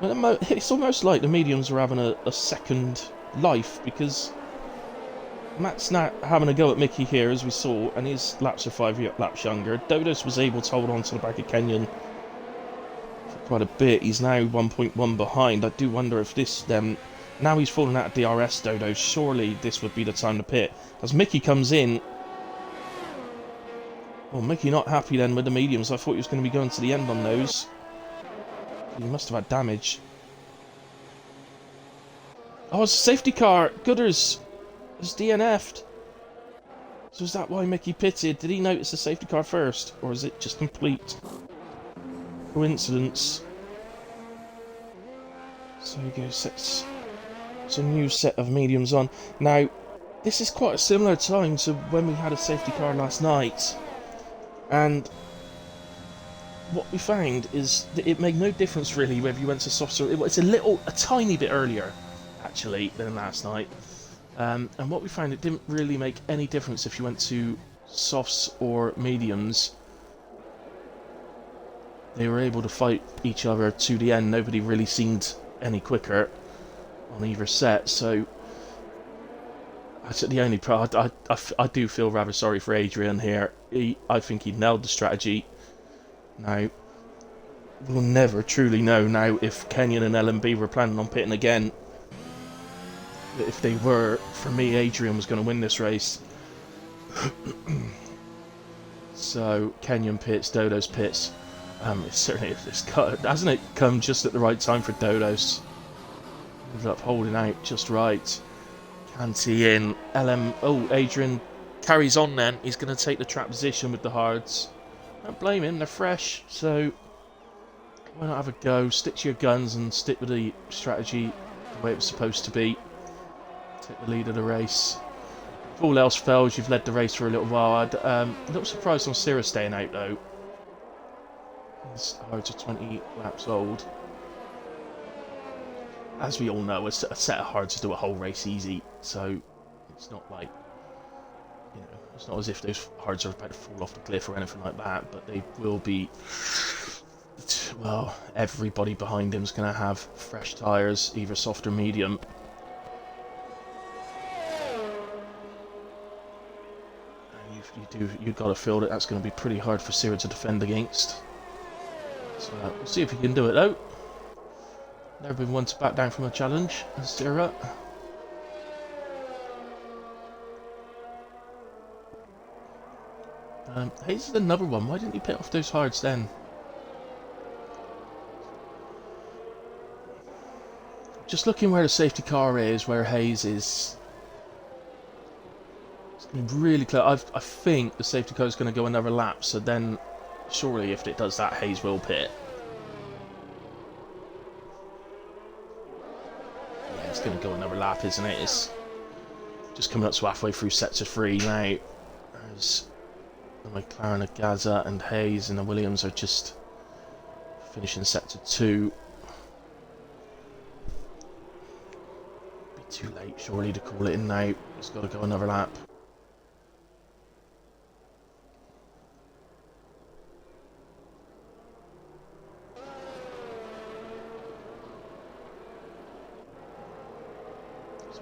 It's almost like the mediums are having a second life, because Matt's now having a go at Mickey here, as we saw, and his laps are 5 laps younger. Dodos was able to hold on to the back of Kenyon for quite a bit. He's now 1.1 behind. I do wonder if this then... Now he's fallen out of DRS, Dodo. Surely this would be the time to pit. As Mickey comes in... Well, Mickey not happy then with the mediums. I thought he was going to be going to the end on those. He must have had damage. Oh, it's a safety car. Gooders has DNF'd. So is that why Mickey pitted? Did he notice the safety car first? Or is it just complete coincidence? So he goes, sets a new set of mediums on. Now, this is quite a similar time to when we had a safety car last night. And what we found is that it made no difference really whether you went to softs or... It's a tiny bit earlier, actually, than last night. And what we found, it didn't really make any difference if you went to softs or mediums. They were able to fight each other to the end. Nobody really seemed any quicker on either set, so... That's the only part. I do feel rather sorry for Adrian here. I think he nailed the strategy. Now, we'll never truly know now if Kenyon and LMB were planning on pitting again. But if they were, for me, Adrian was going to win this race. So, Kenyon pits, Dodos pits. Hasn't it come just at the right time for Dodos? Ended up holding out just right. Canty in. Adrian carries on then. He's going to take the trap position with the hards. Don't blame him, they're fresh, so why not have a go, stick to your guns and stick with the strategy the way it was supposed to be. Take the lead of the race. If all else fails, you've led the race for a little while. I'm a little surprised on Sierra staying out though. His hards are 20 laps old. As we all know, a set of hards to do a whole race easy, so it's not like... You know, it's not as if those hards are about to fall off the cliff or anything like that, but they will be... Well, everybody behind him's going to have fresh tyres, either soft or medium. And you've got to feel that that's going to be pretty hard for Sierra to defend against. So we'll see if he can do it though. Never been one to back down from a challenge, Sierra. Hayes is another one. Why didn't he pit off those hards then? Just looking where the safety car is, where Hayes is. It's going to be really close. I think the safety car is going to go another lap, so then surely if it does that, Hayes will pit. Yeah, it's going to go another lap, isn't it? It's just coming up to halfway through sector 3 now. There's the McLaren, the Gaza and Hayes and the Williams are just finishing sector 2. Be too late, surely, to call it in now. He's got to go another lap.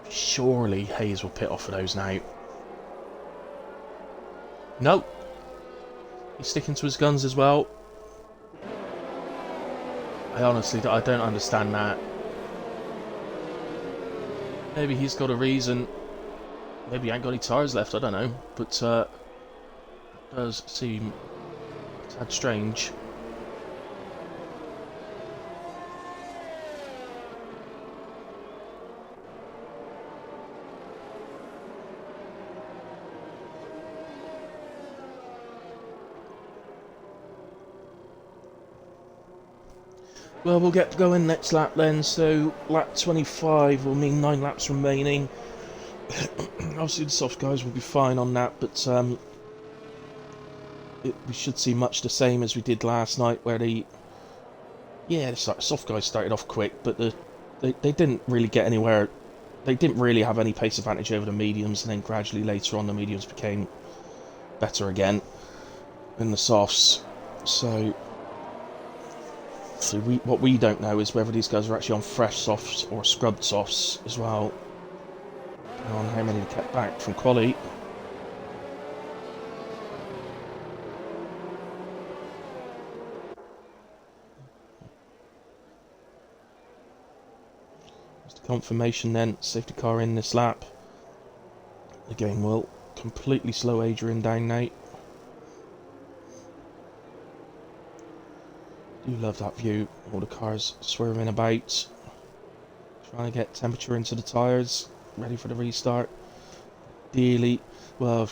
Surely Hayes will pit off for those now. No. He's sticking to his guns as well. I honestly don't understand that. Maybe he's got a reason. Maybe he ain't got any tyres left, I don't know. But it does seem a tad strange. Well, we'll get going next lap then. So lap 25 will mean 9 laps remaining. Obviously the soft guys will be fine on that, but we should see much the same as we did last night, where the soft guys started off quick, but they didn't really get anywhere. They didn't really have any pace advantage over the mediums, and then gradually later on the mediums became better again than the softs. So what we don't know is whether these guys are actually on fresh softs or scrubbed softs as well. On how many they kept back from quali. Just a confirmation then, safety car in this lap. The game will completely slow Adrian down now. Do love that view, all the cars swerving about, trying to get temperature into the tyres, ready for the restart. Ideally, well,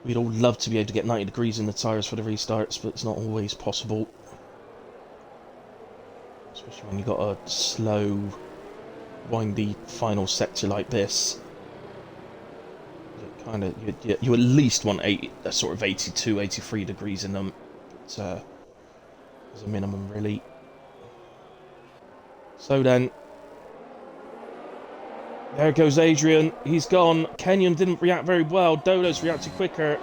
we'd all love to be able to get 90 degrees in the tyres for the restarts, but it's not always possible. Especially when you've got a slow, windy final sector like this. You at least want a sort of 82, 83 degrees in them. It's, as a minimum, really. So then, there goes Adrian. He's gone. Kenyon didn't react very well. Dodo's reacted quicker.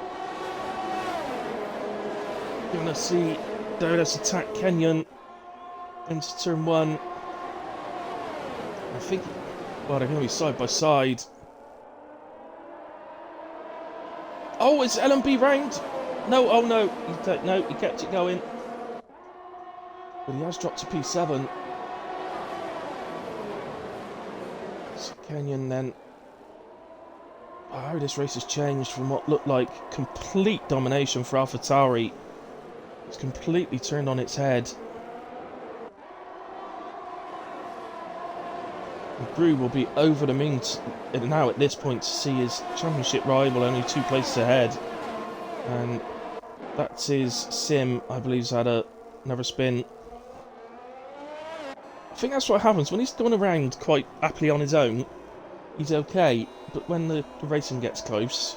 You're going to see Dodo's attack Kenyon into turn 1. I think, well, they're going to be side by side. Oh, it's LMP round. No, oh no, he kept it going. But he has dropped to P7. So Kenyon then. Wow, this race has changed from what looked like complete domination for AlphaTauri. It's completely turned on its head. Gru will be over the moon now at this point to see his championship rival only 2 places ahead. And that's his Sim, I believe, has had another spin. I think that's what happens when he's going around quite happily on his own. He's okay, but when the racing gets close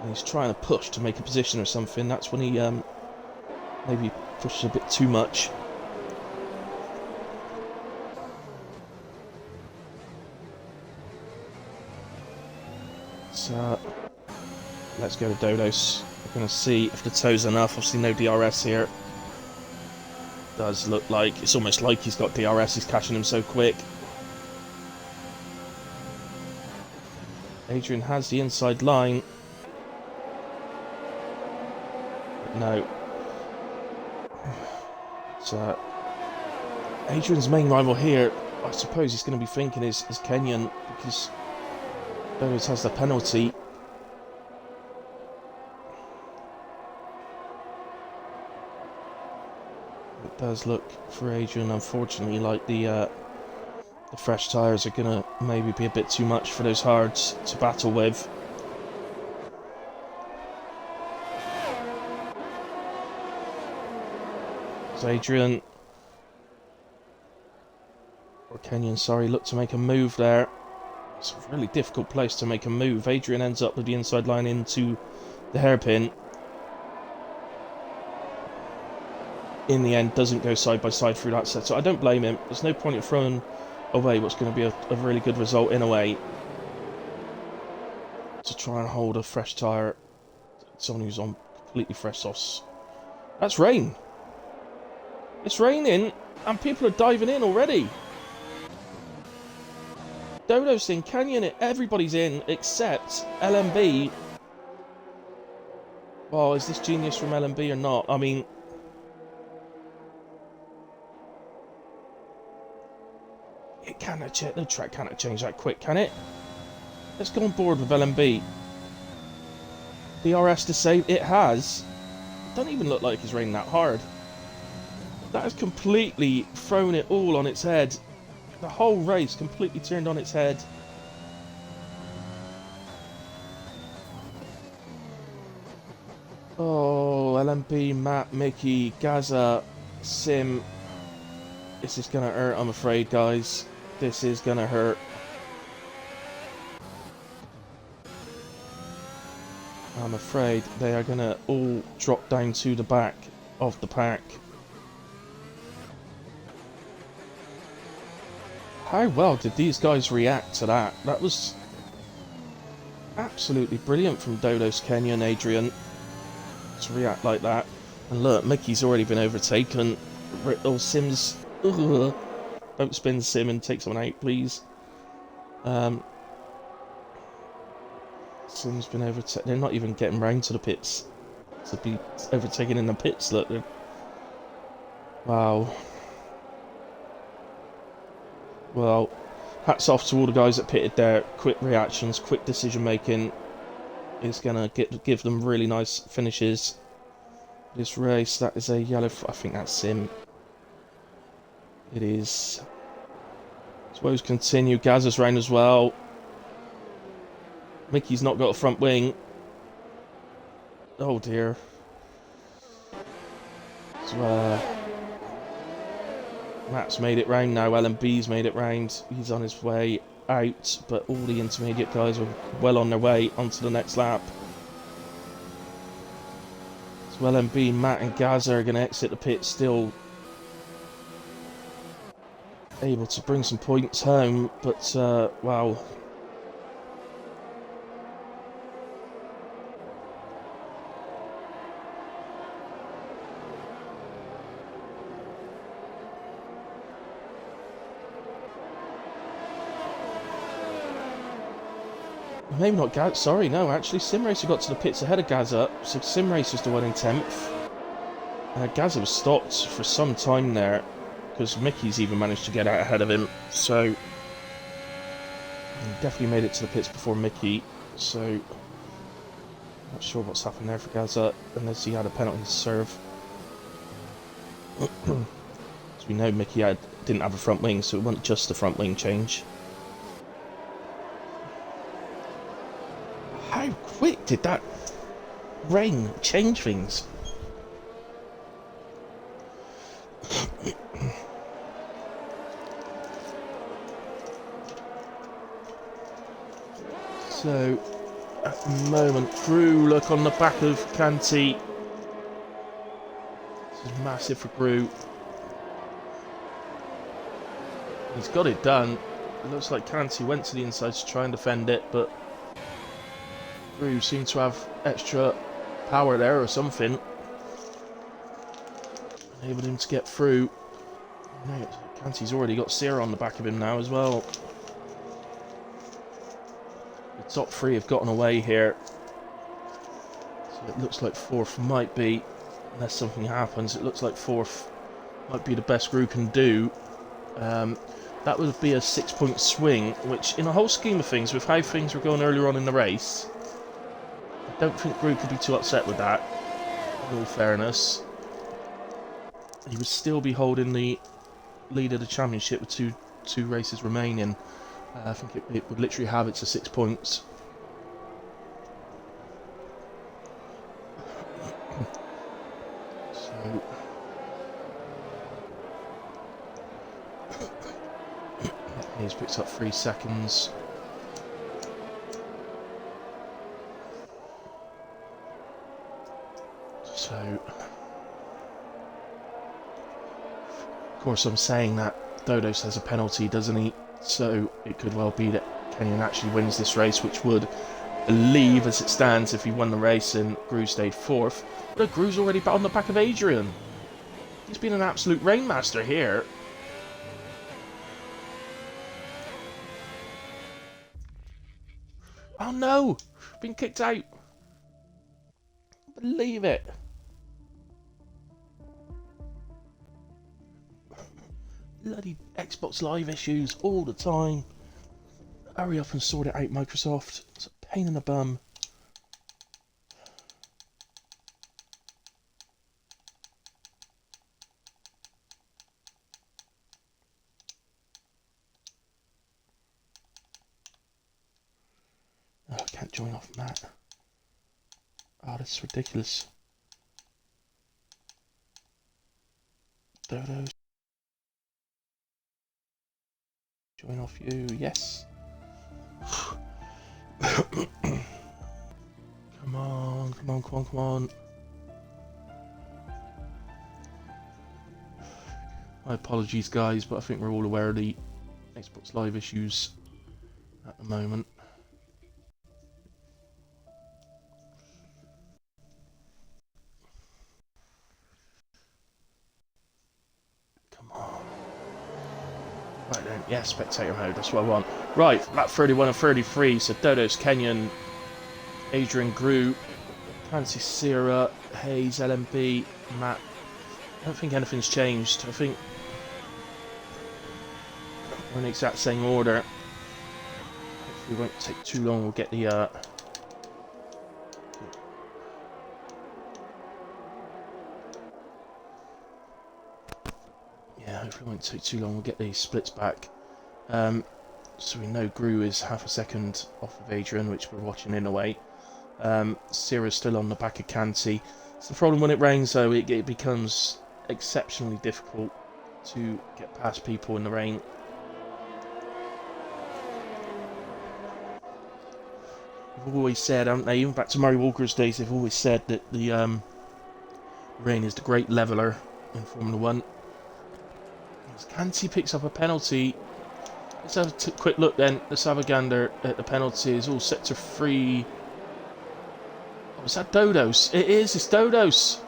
and he's trying to push to make a position or something, that's when he maybe pushes a bit too much. So let's go to Dodos. We're going to see if the tow's enough. Obviously no DRS here. Does look like it's almost like he's got DRS. He's catching him so quick. Adrian has the inside line. But no. So Adrian's main rival here, I suppose he's going to be thinking is Kenyon, because Dodos has the penalty. It does look for Adrian, unfortunately, like the fresh tyres are going to maybe be a bit too much for those hards to battle with. So Adrian, or Kenyon, sorry, look to make a move there. It's a really difficult place to make a move. Adrian ends up with the inside line into the hairpin. In the end, doesn't go side by side through that set, so I don't blame him. There's no point in throwing away what's going to be a really good result in a way. To try and hold a fresh tyre. Someone who's on completely fresh softs. That's rain. It's raining and people are diving in already. Dodo's in, Canyon it, everybody's in except LMB. Well, is this genius from LMB or not? I mean, it cannot change. The track cannot change that quick, can it? Let's go on board with LMB. DRS to save. It has. It doesn't even look like it's raining that hard. That has completely thrown it all on its head. The whole race completely turned on its head. Oh, LMP, Matt, Mickey, Gaza, Sim. This is gonna hurt, I'm afraid, guys. This is gonna hurt. I'm afraid they are gonna all drop down to the back of the pack. How well did these guys react to that? That was absolutely brilliant from Dodos, Kenya and Adrian to react like that. And look, Mickey's already been overtaken. Oh, Sim's... Ugh. Don't spin Sim and take someone out, please. Sim's been overtaken. They're not even getting round to the pits. To be overtaken in the pits, look. Wow. Well, hats off to all the guys that pitted there. Quick reactions, quick decision making. Is going to give them really nice finishes. This race, that is a yellow... I think that's Sim. It is. Suppose continue. Gazza's round as well. Mickey's not got a front wing. Oh dear. So, Matt's made it round now. LMB's made it round. He's on his way out, but all the intermediate guys are well on their way onto the next lap. So LMB, Matt and Gaza are going to exit the pit still able to bring some points home, but wow. Maybe not Gaz. Sorry, no, actually, Simracer got to the pits ahead of Gaza, so Simracer's the one in 10th. Gaza was stopped for some time there, because Mickey's even managed to get out ahead of him, so he definitely made it to the pits before Mickey, so not sure what's happened there for Gaza, unless he had a penalty to serve. As we know, Mickey didn't have a front wing, so it wasn't just a front wing change. How quick did that rain change things? So, at the moment, Gru, look on the back of Canty. This is massive for Gru. He's got it done. It looks like Canty went to the inside to try and defend it, but Gru seemed to have extra power there or something. Enabled him to get through. No, Canty's already got Sierra on the back of him now as well. The top three have gotten away here. So it looks like fourth might be, unless something happens, it looks like fourth might be the best Gru can do. That would be a 6-point swing, which in a whole scheme of things, with how things were going earlier on in the race, I don't think Gru could be too upset with that, in all fairness. He would still be holding the lead of the championship with two races remaining. I think it would literally have it to 6 points. So he's picked up 3 seconds. So, of course, I'm saying that Dodos has a penalty, doesn't he? So it could well be that Kenyon actually wins this race, which would believe, as it stands, if he won the race and Gru stayed 4th. But Gru's already on the back of Adrian. He's been an absolute rainmaster here. Oh no! Been kicked out. Believe it. Bloody Xbox Live issues all the time. Hurry up and sort it out, Microsoft. It's a pain in the bum. Oh, I can't join off Matt. Oh, this is ridiculous. Dodo. Join off you, yes. Come on, come on, come on, come on. My apologies, guys, but I think we're all aware of the Xbox Live issues at the moment. Come on. Right then, yeah, spectator mode, that's what I want. Right, lap 31 and 33, so Dodos, Kenyon, Adrian, Gru, Clancy, Sierra, Hayes, LMP, Matt. I don't think anything's changed. I think we're in the exact same order. Hopefully it won't take too long, we'll get the yeah, hopefully it won't take too long, we'll get these splits back. So we know Gru is half a second off of Adrian, which we're watching in a way. Sierra's still on the back of Canty. It's the problem when it rains though, it becomes exceptionally difficult to get past people in the rain. They've always said, haven't they, even back to Murray Walker's days, they've always said that the rain is the great leveller in Formula 1. As Canty picks up a penalty. Let's have a quick look then. Let's have a gander at the penalties. All sector 3. Oh, is that Dodos? It is, it's Dodos.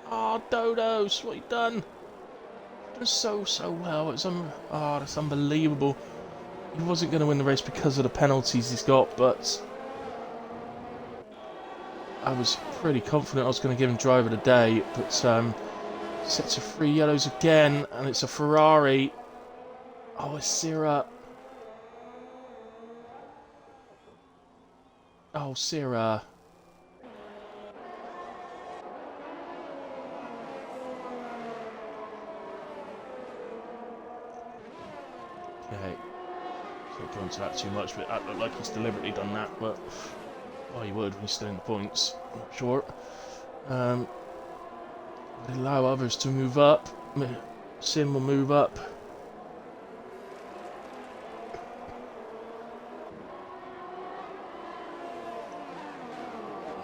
Oh, Dodos, what you done? Done so well. It's that's unbelievable. He wasn't going to win the race because of the penalties he's got, but I was pretty confident I was going to give him driver of the day. But sector 3 yellows again, and it's a Ferrari. Oh, it's Sierra. Oh, Sierra. Okay. Can't go into that too much, but that looked like he's deliberately done that, but well, he would when he's still in the points. I'm not sure. Allow others to move up. Sim will move up.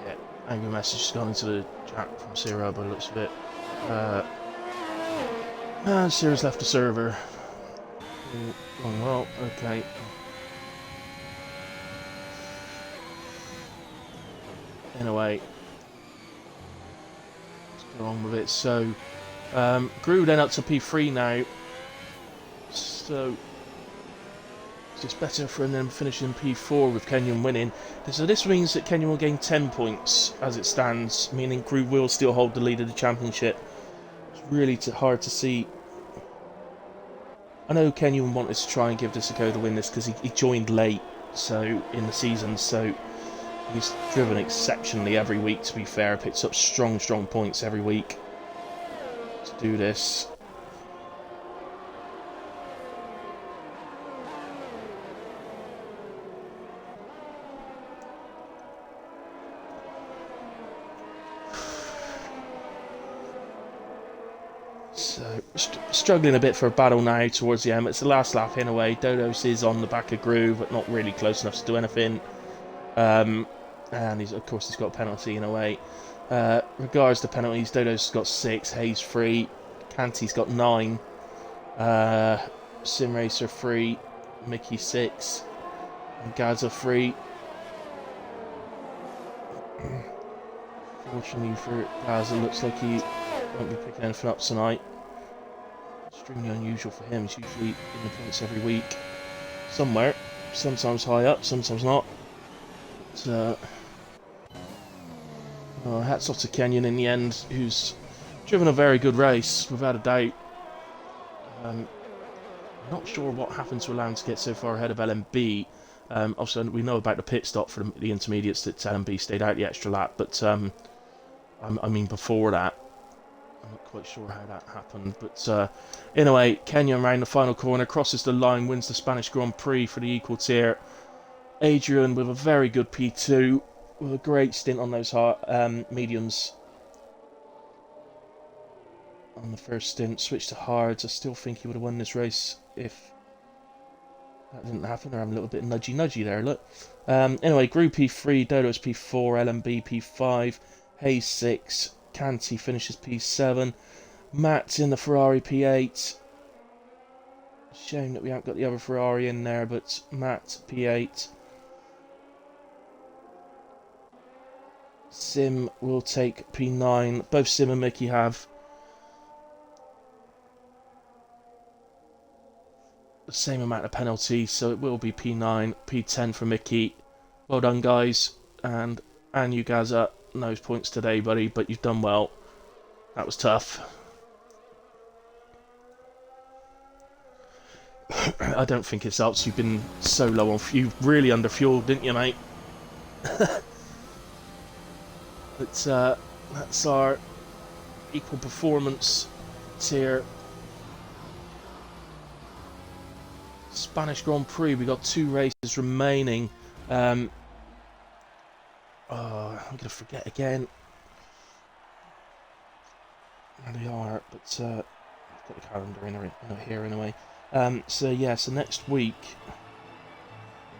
Yeah, angry message has gone into the chat from Sierra by the looks of it. And Sierra's left the server. Going well, okay. Anyway. Go on with it. So Gru then up to P3 now, so it's just better for him than finishing P4 with Kenyon winning. So this means that Kenyon will gain 10 points as it stands, meaning Gru will still hold the lead of the championship. It's really hard to see. I know Kenyon wanted to try and give this a go to win this because he joined late in the season, so he's driven exceptionally every week, to be fair. Picks up strong points every week to do this. So, struggling a bit for a battle now towards the end. It's the last lap in a way. Dodos is on the back of Gru, but not really close enough to do anything. And of course he's got a penalty in a way. Regards to penalties, Dodo's got 6, Hayes 3, Canty's got 9. Sim Racer 3. Mickey 6. And Gaza 3. Fortunately for Gaza, looks like he won't be picking anything up tonight. Extremely unusual for him. He's usually in the points every week. Somewhere. Sometimes high up, sometimes not. But, hats off to Kenyon in the end, who's driven a very good race, without a doubt. Not sure what happened to allow him to get so far ahead of LMB. Also, we know about the pit stop for the intermediates that LMB stayed out the extra lap, but I mean before that, I'm not quite sure how that happened. But anyway, Kenyon round the final corner, crosses the line, wins the Spanish Grand Prix for the equal tier. Adrian with a very good P2, with a great stint on those mediums. On the first stint, switched to hards. I still think he would have won this race if that didn't happen. I'm a little bit nudgy there, look. Anyway, Group P3, Dodo's P4, LMB P5, Hayes 6, Canty finishes P7, Matt in the Ferrari P8. Shame that we haven't got the other Ferrari in there, but Matt P8. Sim will take P9. Both Sim and Mickey have the same amount of penalties, so it will be P9, P10 for Mickey. Well done, guys, and you guys are those points today, buddy, but you've done well. That was tough. I don't think it's helped. You've been so low on fuel. You really underfueled, didn't you, mate? But that's our equal performance tier. Spanish Grand Prix, we got 2 races remaining. I'm going to forget again where they are, but I've got the calendar in here anyway. So next week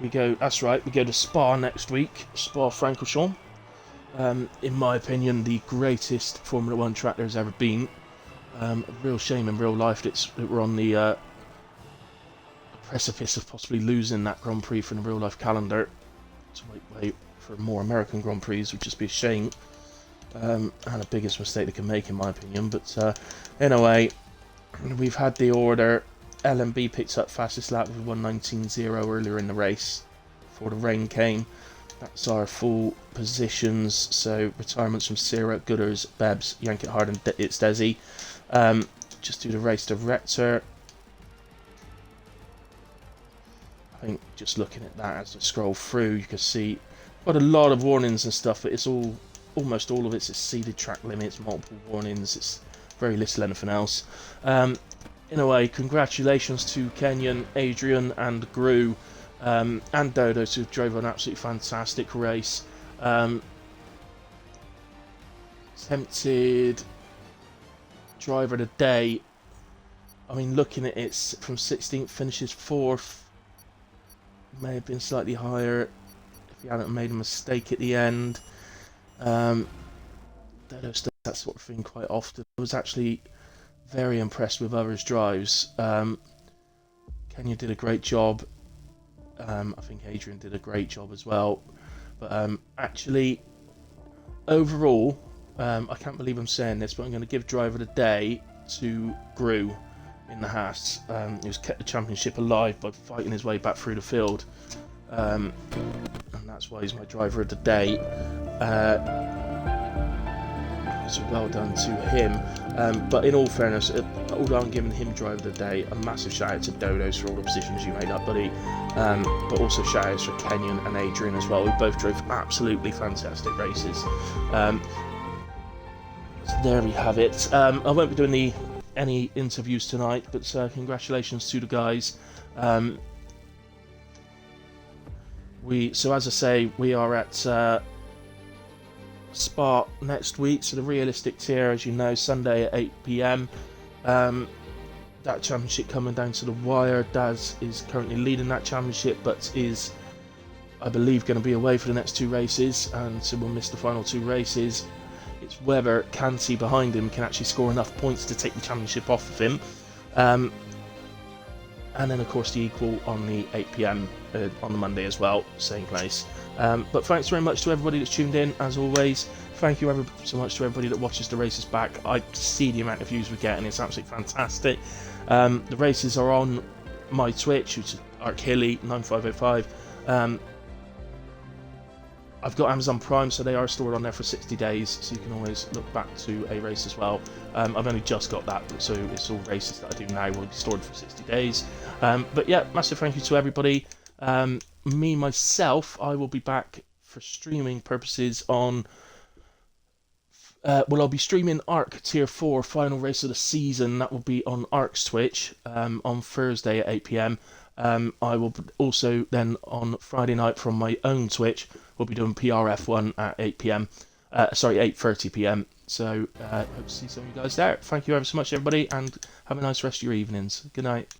we go, that's right, we go to Spa next week, Spa-Francorchamps. In my opinion, the greatest Formula 1 track there's ever been. A real shame in real life that we're on the precipice of possibly losing that Grand Prix from the real life calendar. To wait for more American Grand Prix would just be a shame. And the biggest mistake they can make, in my opinion. But anyway, we've had the order. LMB picked up fastest lap with 1:19.0 earlier in the race before the rain came. That's our full positions. So retirements from Sierra, Gooders, Bebs, Yankit Hard, and it's Desi. Just do the race director. I think just looking at that as I scroll through, you can see quite a lot of warnings and stuff, but it's almost all of it's exceeded track limits, multiple warnings, it's very little anything else. In a way, congratulations to Kenyon, Adrian and Gru, and Dodos, who drove an absolutely fantastic race. Tempted driver of the day. I mean, looking at it from 16th, finishes 4th. May have been slightly higher if he hadn't made a mistake at the end. Dodos does that sort of thing quite often. I was actually very impressed with others' drives. Kenya did a great job. I think Adrian did a great job as well. But actually, overall, I can't believe I'm saying this, but I'm going to give driver of the day to Gru in the Haas. He's kept the championship alive by fighting his way back through the field, and that's why he's my driver of the day. So well done to him. But in all fairness, although I'm giving him driver of the day, a massive shout out to Dodos for all the positions you made up, buddy. But also shout outs for Kenyon and Adrian as well, who both drove absolutely fantastic races. So there we have it. I won't be doing any interviews tonight, but congratulations to the guys. So as I say, we are at Spa next week, so the realistic tier, as you know, Sunday at 8 PM. That championship coming down to the wire. Daz is currently leading that championship, but is, I believe, going to be away for the next 2 races, and so we'll miss the final 2 races. It's whether Kansi behind him can actually score enough points to take the championship off of him. And then, of course, the equal on the 8 PM on the Monday as well, same place. But thanks very much to everybody that's tuned in, as always. Thank you ever so much to everybody that watches the races back. I see the amount of views we're getting, it's absolutely fantastic. The races are on my Twitch, which is ARKHilly9505. I've got Amazon Prime, so they are stored on there for 60 days, so you can always look back to a race as well. I've only just got that, so it's all races that I do now will be stored for 60 days. But yeah, massive thank you to everybody. Myself, I will be back for streaming purposes on... I'll be streaming ARC Tier 4 final race of the season. That will be on ARC's Twitch on Thursday at 8 PM. I will also then on Friday night from my own Twitch, we'll be doing PRF1 at 8 PM. 8:30 PM. So hope to see some of you guys there. Thank you ever so much, everybody, and have a nice rest of your evenings. Good night.